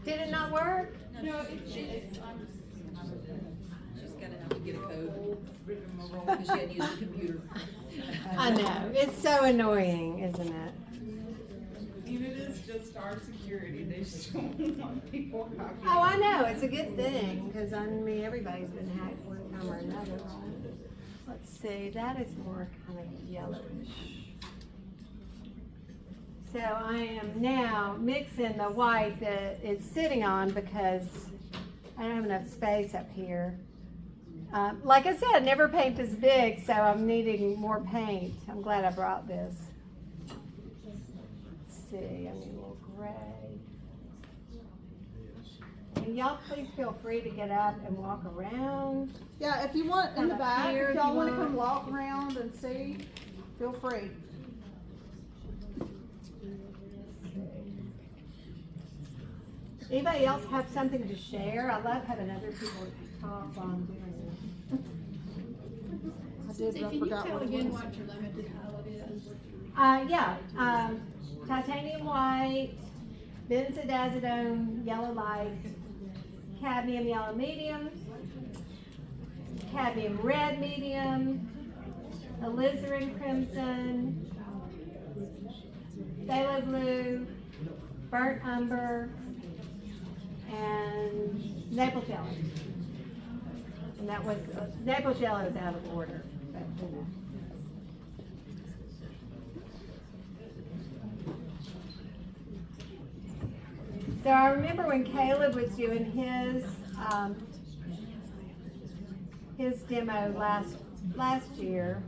Did it not work?
No, she's gonna have to get a code because she had to use the computer.
I know. It's so annoying, isn't it?
And it is just our security. They just don't want people hacking.
Oh, I know. It's a good thing because I mean everybody's been hacked one time or another. Let's see. That is more kind of yellowish. So I am now mixing the white that it's sitting on because I don't have enough space up here. Like I said, never paint this big, so I'm needing more paint. I'm glad I brought this. Let's see, I need a little gray. And y'all please feel free to get up and walk around.
Yeah, if you want in the
Come up
back,
here
if
if
y'all
you
wanna
want.
come walk around and see, feel free.
Anybody else have something to share? I love having other people talk while I'm doing this.
Susie, can you tell again what your limited color is?
Titanium white, benzodiazepine yellow light, cadmium yellow medium, cadmium red medium, alizarin crimson, phthalo blue, burnt umber, and Naples yellow. And that was, Naples yellow is out of order, but you know. So I remember when Caleb was doing his demo last year,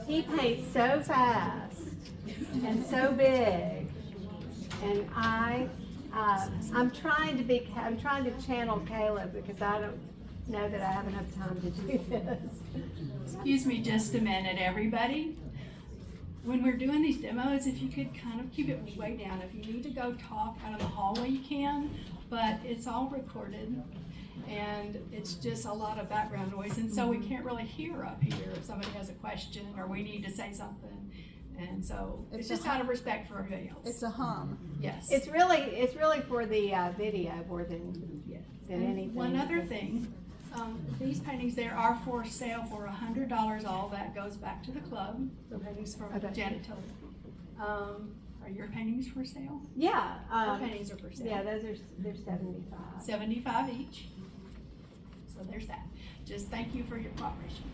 he paints so fast and so big, and I'm trying to channel Caleb because I don't know that I have enough time to do this.
Excuse me just a minute, everybody. When we're doing these demos, if you could kind of keep it way down. If you need to go talk out of the hallway, you can, but it's all recorded. And it's just a lot of background noise, and so we can't really hear up here if somebody has a question or we need to say something. And so it's just out of respect for everybody else.
It's a hum.
Yes.
It's really for the video more than anything.
One other thing, these paintings there are for sale for $100. All that goes back to the club. The paintings from Janet Tilley. Are your paintings for sale?
Yeah.
Our paintings are for sale.
Yeah, they're $75.
$75 each. So there's that. Just thank you for your cooperation.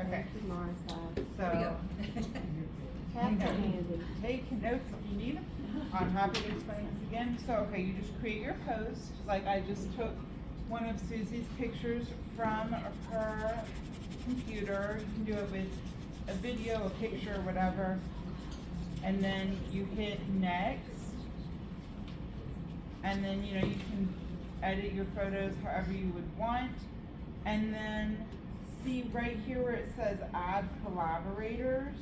Okay.
Martha.
So,
Have to handy.
take notes if you need them. I'm happy to explain this again. So, okay, you just create your post. Like I just took one of Susie's pictures from her computer. You can do it with a video, a picture, whatever. And then you hit next. And then, you can edit your photos however you would want. And then see right here where it says add collaborators.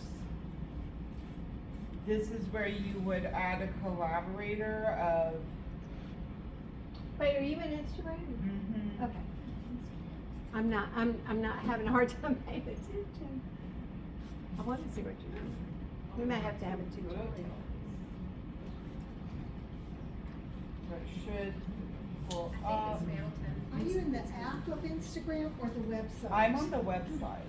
This is where you would add a collaborator of.
Wait, are you in Instagram?
Mm-hmm.
Okay. I'm not having a hard time paying attention. I want to see what you're doing. We may have to have a tutorial.
So it should pull up.
Are you in the app of Instagram or the website?
I'm on the website.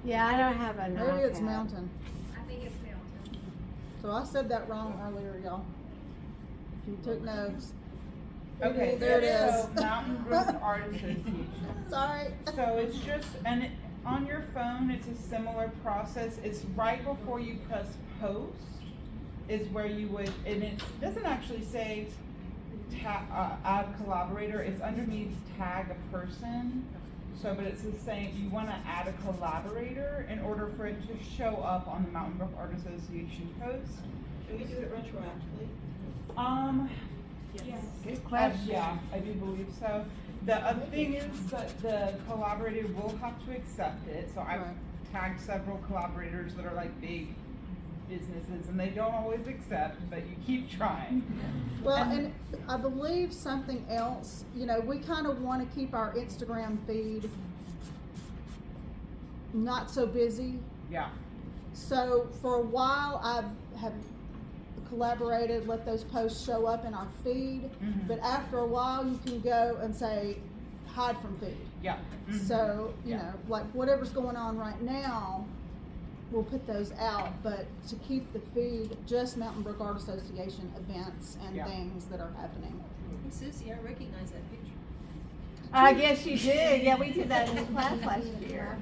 Yeah, I don't have a.
Maybe it's Mountain.
I think it's Mountain.
So I said that wrong earlier, y'all. If you took notes.
Okay,
There it is.
So Mountain Growth Art Association.
Sorry.
So it's just, on your phone, it's a similar process. It's right before you press post is where you would, and it doesn't actually say add collaborator. It's underneath tag a person. So, but it's the same. You want to add a collaborator in order for it to show up on the Mountain Growth Art Association post.
Do we do it retroactively?
Yes.
Good question.
Yeah, I do believe so. The other thing is that the collaborator will have to accept it. So I've tagged several collaborators that are like big businesses and they don't always accept, but you keep trying.
Well, and I believe something else, we kind of want to keep our Instagram feed not so busy.
Yeah.
So for a while, I have collaborated, let those posts show up in our feed, but after a while, you can go and say, hide from feed.
Yeah.
So, like whatever's going on right now, we'll put those out, but to keep the feed, just Mountain Brook Art Association events and things that are happening.
Hey, Susie, I recognize that picture.
I guess you did. Yeah, we did that in the class last year.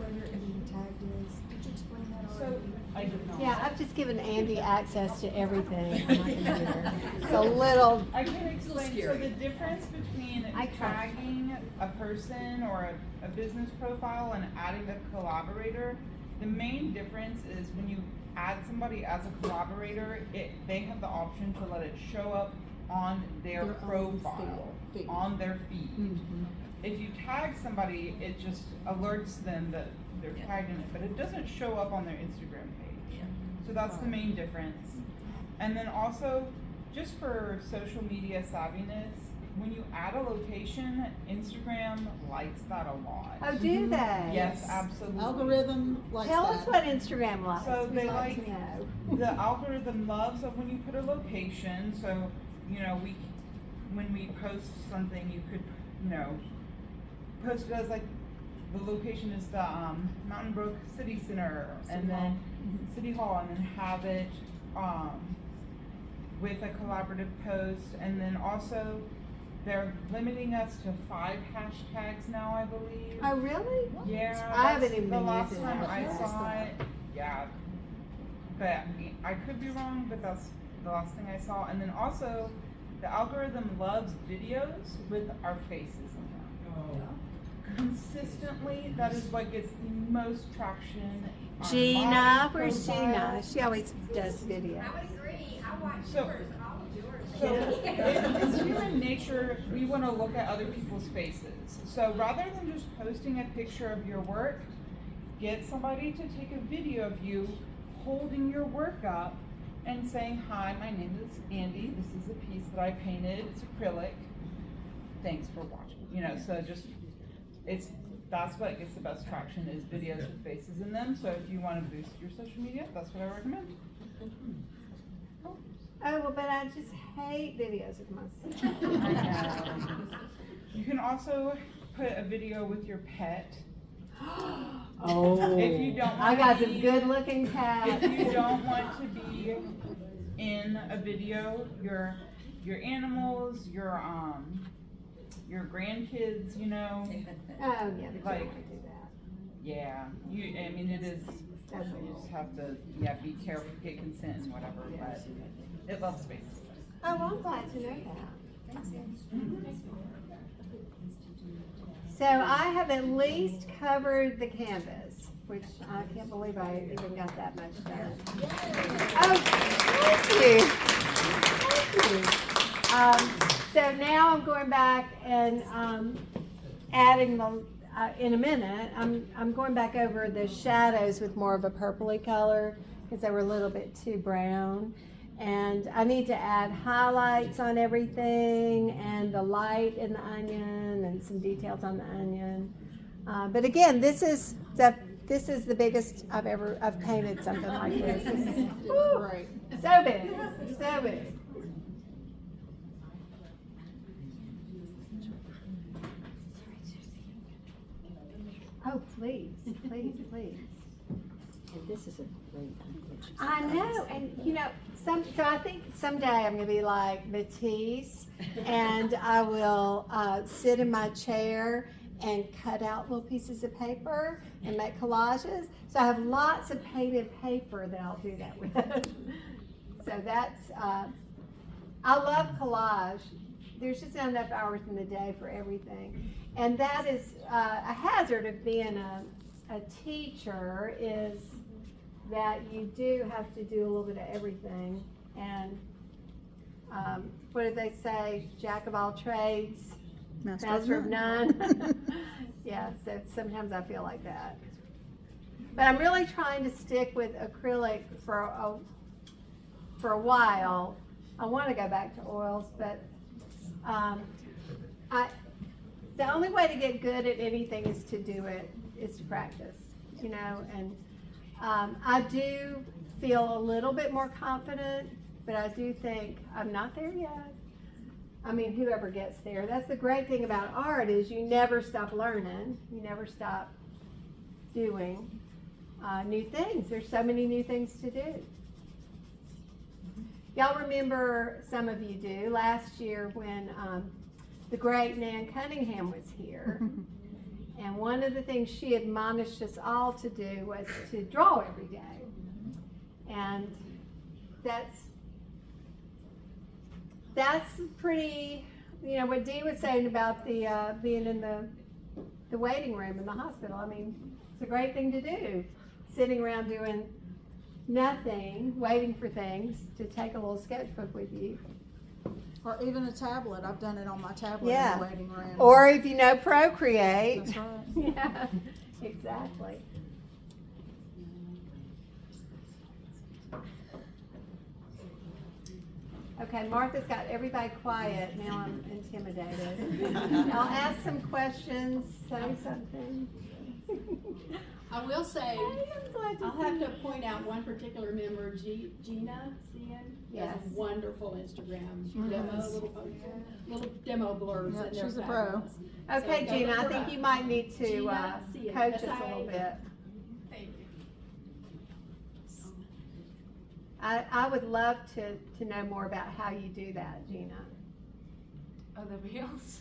Did you explain that
So I did not.
Yeah, I've just given Andy access to everything on my computer. It's a little,
I can explain, so the difference between tagging a person or a business profile and adding a collaborator, the main difference is when you add somebody as a collaborator, they have the option to let it show up on their profile, on their feed. If you tag somebody, it just alerts them that they're tagged in it, but it doesn't show up on their Instagram page. So that's the main difference. And then also, just for social media savviness, when you add a location, Instagram likes that a lot.
oh, do they?
Yes, absolutely.
Algorithm likes
Tell
that.
us what Instagram likes.
So
We'd
they
like
like
to know.
the algorithm loves of when you put a location. So, you know, when we post something, you could, you know, post it as like the location is the Mountain Brook City Center and then City Hall, and then have it with a collaborative post, and then also they're limiting us to 5 hashtags now, I believe.
Oh, really?
Yeah,
I haven't
that's
even
the
been
last
using
time
that.
I saw it. Yeah, but I could be wrong, but that's the last thing I saw. And then also, the algorithm loves videos with our faces in them. Consistently, that is what gets the most traction. on
Gina,
my
where's
profile.
Gina? She always does videos.
I would agree. I watch
So-
yours, all of yours.
So it's human nature, we want to look at other people's faces. So rather than just posting a picture of your work, get somebody to take a video of you holding your work up and saying, hi, my name is Andy, this is a piece that I painted, it's acrylic, thanks for watching. You know, so just, that's what gets the best traction, is videos with faces in them. So if you want to boost your social media, that's what I recommend.
Oh, well, but I just hate videos of myself.
I know. You can also put a video with your pet.
Oh.
If you don't
I
want
got
to
some
be,
good-looking cats.
if you don't want to be in a video, your animals, your grandkids, you know.
Oh, yeah, they
Like,
don't want to do that.
yeah, I mean, it is, you just have to, be careful, get consent and whatever, but it loves space.
Oh, well, I'm glad to know that. So I have at least covered the canvas, which I can't believe I even got that much done. Oh, thank you. Thank you. So now I'm going back and adding the, in a minute, I'm going back over the shadows with more of a purpley color because they were a little bit too brown. And I need to add highlights on everything and the light in the onion and some details on the onion. But again, this is the biggest I've painted something like this. Woo, so big, so big. Oh, please, please, please.
And this is a great picture.
I know, and so I think someday I'm gonna be like Matisse, and I will sit in my chair and cut out little pieces of paper and make collages. So I have lots of painted paper that I'll do that with. So that's, I love collage. There's just not enough hours in the day for everything. And that is a hazard of being a teacher, is that you do have to do a little bit of everything. And what do they say? Jack of all trades, master of none. Yeah, so sometimes I feel like that. But I'm really trying to stick with acrylic for a while. I want to go back to oils, but the only way to get good at anything is to do it, is to practice, and I do feel a little bit more confident, but I do think I'm not there yet. I mean, whoever gets there. That's the great thing about art, is you never stop learning. You never stop doing new things. There's so many new things to do. Y'all remember, some of you do, last year when the great Nan Cunningham was here. And one of the things she admonished us all to do was to draw every day. And that's pretty, you know, what Dee was saying about the, being in the waiting room in the hospital. I mean, it's a great thing to do, sitting around doing nothing, waiting for things, to take a little sketchbook with you.
Or even a tablet. I've done it on my tablet
Yeah.
in the waiting room.
Or if you know Procreate.
That's right.
Yeah, exactly. Okay, Martha's got everybody quiet. Now I'm intimidated. I'll ask some questions, say something.
I will say,
I'm glad to
I'll
see
have
you.
to point out one particular member, Gina Cian.
Yes.
Has a wonderful Instagram. She
Mhm.
demos little demo blurbs,
Yep,
and they're
she's a pro.
fabulous.
Okay,
So go
Gina,
look
I
her
think
up.
you might need to
Gina Cian,
coach us a
S-I-A.
little bit.
Thank you.
I would love to know more about how you do that, Gina.
Oh, the reels?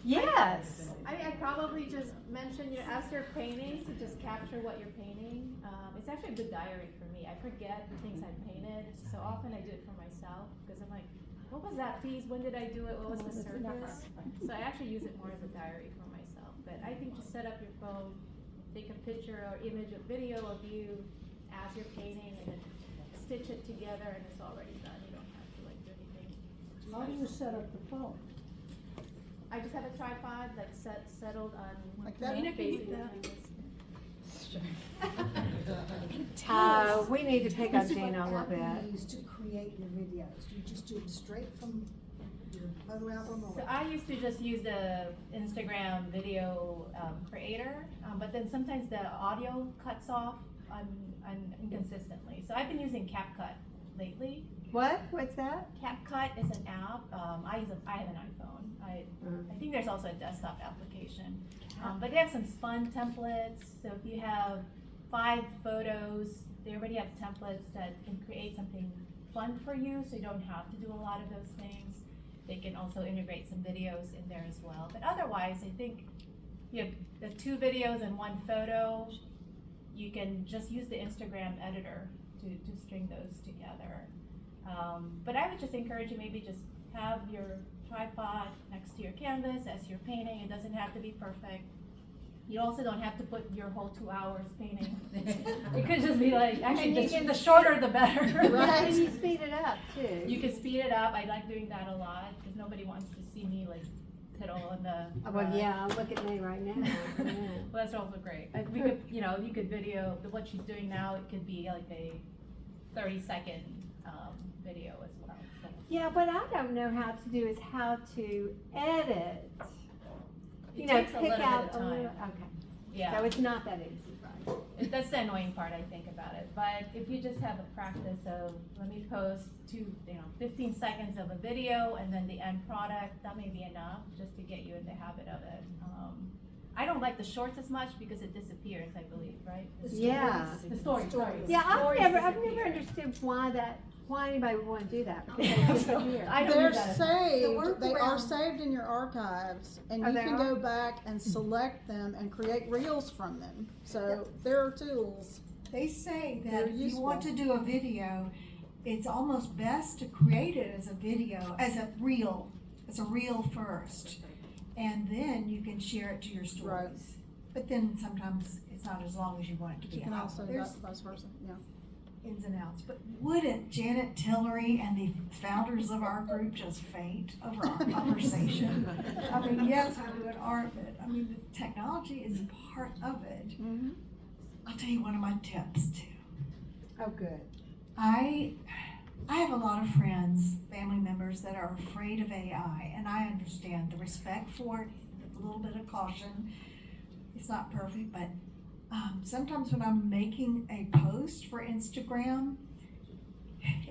Yes.
I probably just mention, as you're painting, to just capture what you're painting. It's actually a good diary for me. I forget the things I painted, so often I do it for myself, because I'm like, what was that piece? When did I do it? What was the surface? So I actually use it more as a diary for myself. But I think just set up your phone, take a picture or image or video of you as you're painting, and then stitch it together, and it's already done. You don't have to do anything.
How do you set up the phone?
I just have a tripod that's settled on
Like that?
Gina can
Basically.
We need to pick up Gina a little
What app do
bit.
you use to create your videos? Do you just do them straight from your photo album or?
So I used to just use the Instagram video creator, but then sometimes the audio cuts off inconsistently. So I've been using CapCut lately.
What? What's that?
CapCut is an app. I have an iPhone. I think there's also a desktop application. But they have some fun templates. So if you have 5 photos, they already have templates that can create something fun for you, so you don't have to do a lot of those things. They can also integrate some videos in there as well. But otherwise, I think you have the 2 videos and 1 photo. You can just use the Instagram editor to string those together. But I would just encourage you, maybe just have your tripod next to your canvas as you're painting. It doesn't have to be perfect. You also don't have to put your whole 2 hours painting. It could just be like, actually, the shorter the better.
Right. And you speed it up too.
You can speed it up. I like doing that a lot, because nobody wants to see me like piddle in the.
Well, yeah, look at me right now. Yeah.
Well, that's also great. We could, you could video what she's doing now. It could be like a 30-second video as well. So.
Yeah, what I don't know how to do is how to edit.
It takes a little bit of time.
Okay.
Yeah.
So it's not that easy, right?
That's the annoying part, I think, about it. But if you just have a practice of, let me post 15 seconds of a video and then the end product, that may be enough just to get you in the habit of it. I don't like the shorts as much because it disappears, I believe, right?
Yeah.
The story, sorry.
Yeah, I've
Stories
never
disappear.
understood why anybody would want to do that. Because they disappear.
They're saved,
The
they are
workaround-
saved in your archives, and
Oh,
you
they
can
are?
go back and select them and create reels from them. So there are tools.
They say
They're
that if you want to
useful.
do a video, it's almost best to create it as a video, as a reel first. And then you can share it to your stories. But then sometimes it's not as long as you want it to be.
You can also,
There's
vice versa, yeah.
ins and outs. But wouldn't Janet Tillery and the founders of our group just faint over our conversation? I mean, yes, we're doing art, but I mean, the technology is part of it. I'll tell you one of my tips too.
Oh, good.
I have a lot of friends, family members that are afraid of AI, and I understand the respect for it, a little bit of caution. It's not perfect, but sometimes when I'm making a post for Instagram,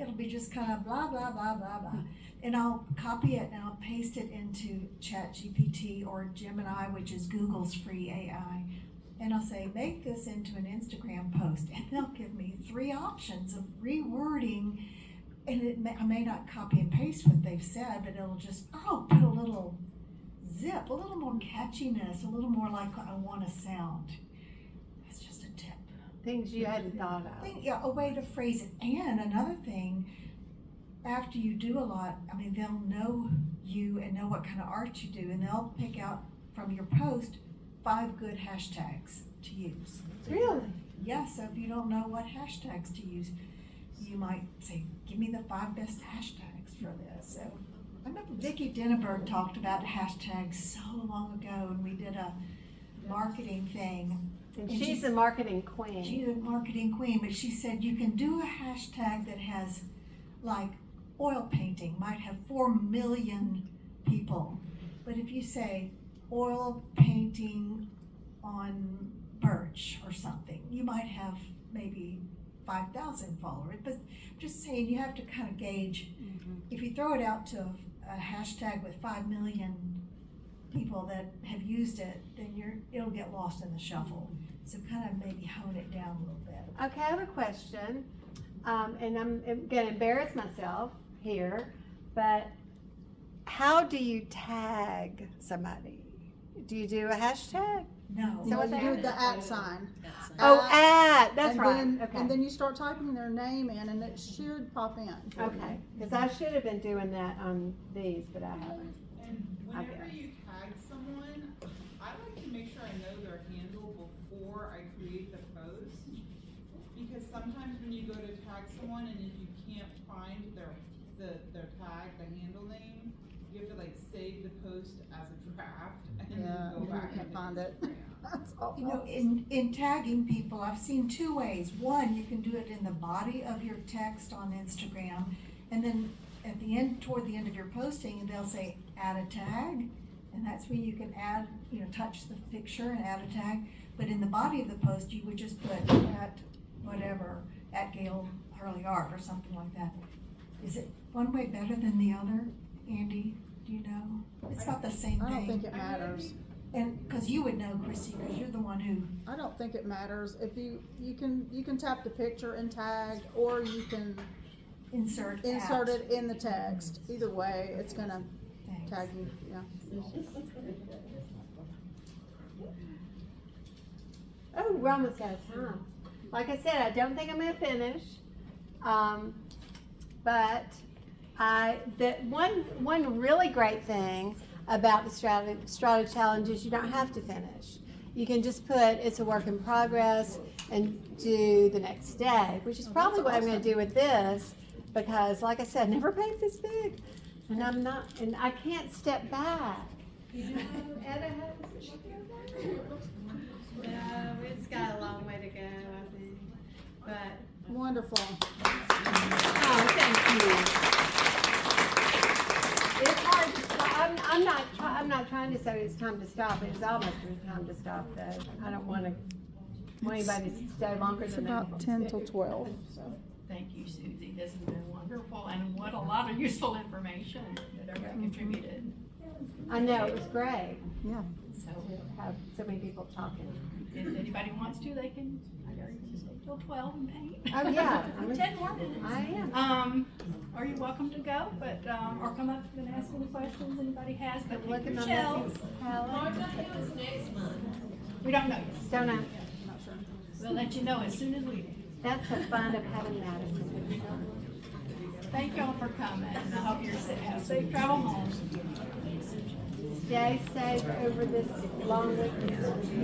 it'll be just kind of blah, blah, blah, blah, blah. And I'll copy it and I'll paste it into ChatGPT or Gemini, which is Google's free AI. And I'll say, make this into an Instagram post. And they'll give me 3 options of rewording. And I may not copy and paste what they've said, but it'll just, put a little zip, a little more catchiness, a little more like I want to sound. That's just a tip.
things you hadn't thought of.
Yeah, a way to phrase it. And another thing, after you do a lot, I mean, they'll know you and know what kind of art you do, and they'll pick out from your post 5 good hashtags to use.
Really?
Yeah, so if you don't know what hashtags to use, you might say, give me the 5 best hashtags for this. So I remember Vicki Denneberg talked about hashtags so long ago, and we did a marketing thing.
And she's a marketing queen.
She's a marketing queen, but she said you can do a hashtag that has, like, oil painting, might have 4 million people. But if you say oil painting on birch or something, you might have maybe 5,000 followers. But I'm just saying, you have to kind of gauge. If you throw it out to a hashtag with 5 million people that have used it, then it'll get lost in the shuffle. So kind of maybe hone it down a little bit.
Okay, I have a question, and I'm gonna embarrass myself here, but how do you tag somebody? Do you do a hashtag?
No.
So what
you
they
do the @ sign.
Oh, that's
and
right.
Then,
Okay.
And then you start typing their name in, and it should pop in.
Okay, because I should have been doing that on these, but I haven't.
And
I
whenever
guess.
you tag someone, I like to make sure I know their handle before I create the post. Because sometimes when you go to tag someone and if you can't find their tag, the handle name, you have to like save the post as a draft and
Yeah,
then go
you
back
can't
and
find it. That's awful.
You know, in tagging people, I've seen 2 ways. One, you can do it in the body of your text on Instagram, and then at the end, toward the end of your posting, they'll say add a tag, and that's when you can add, touch the picture and add a tag. But in the body of the post, you would just put at Gail Hurley Art or something like that. Is it one way better than the other, Andy? Do you know? It's not the same thing.
I don't think it matters.
And because you would know, Chrissy, because you're the one who.
I don't think it matters. If you can tap the picture and tag, or you can
insert
it in the text. Either way, it's gonna tag you. Yeah.
Oh, we're almost out of time. Like I said, I don't think I'm gonna finish. But one really great thing about the Strata Challenge is you don't have to finish. You can just put it's a work in progress and do the next day, which is probably what I'm gonna do with this, because like I said, I never paint this big. And I can't step back. You know, Etta has
No, it's got a long way to go, I think. But
wonderful.
Oh, thank you. It's hard to stop. I'm not trying to say it's time to stop. It's almost time to stop, though. I don't want anybody to stay longer
It's
than
about 10 till 12. So.
Thank you, Susie. This has been wonderful, and what a lot of useful information that everybody contributed.
I know, it was great.
Yeah.
So we'll have so many people talking.
If anybody wants to, they can, I dare you to stay till 12 and paint.
Oh, yeah.
10 more minutes.
I am.
Are you welcome to go, but, or come up and ask any questions anybody has, but
Look
keep
at
your
my
shells.
What's next month?
We don't know yet.
Don't know.
Not sure. We'll let you know as soon as we do.
That's the fun of having Madison.
Thank y'all for coming, and I hope you're have safe travel home.
Stay safe over this long weekend.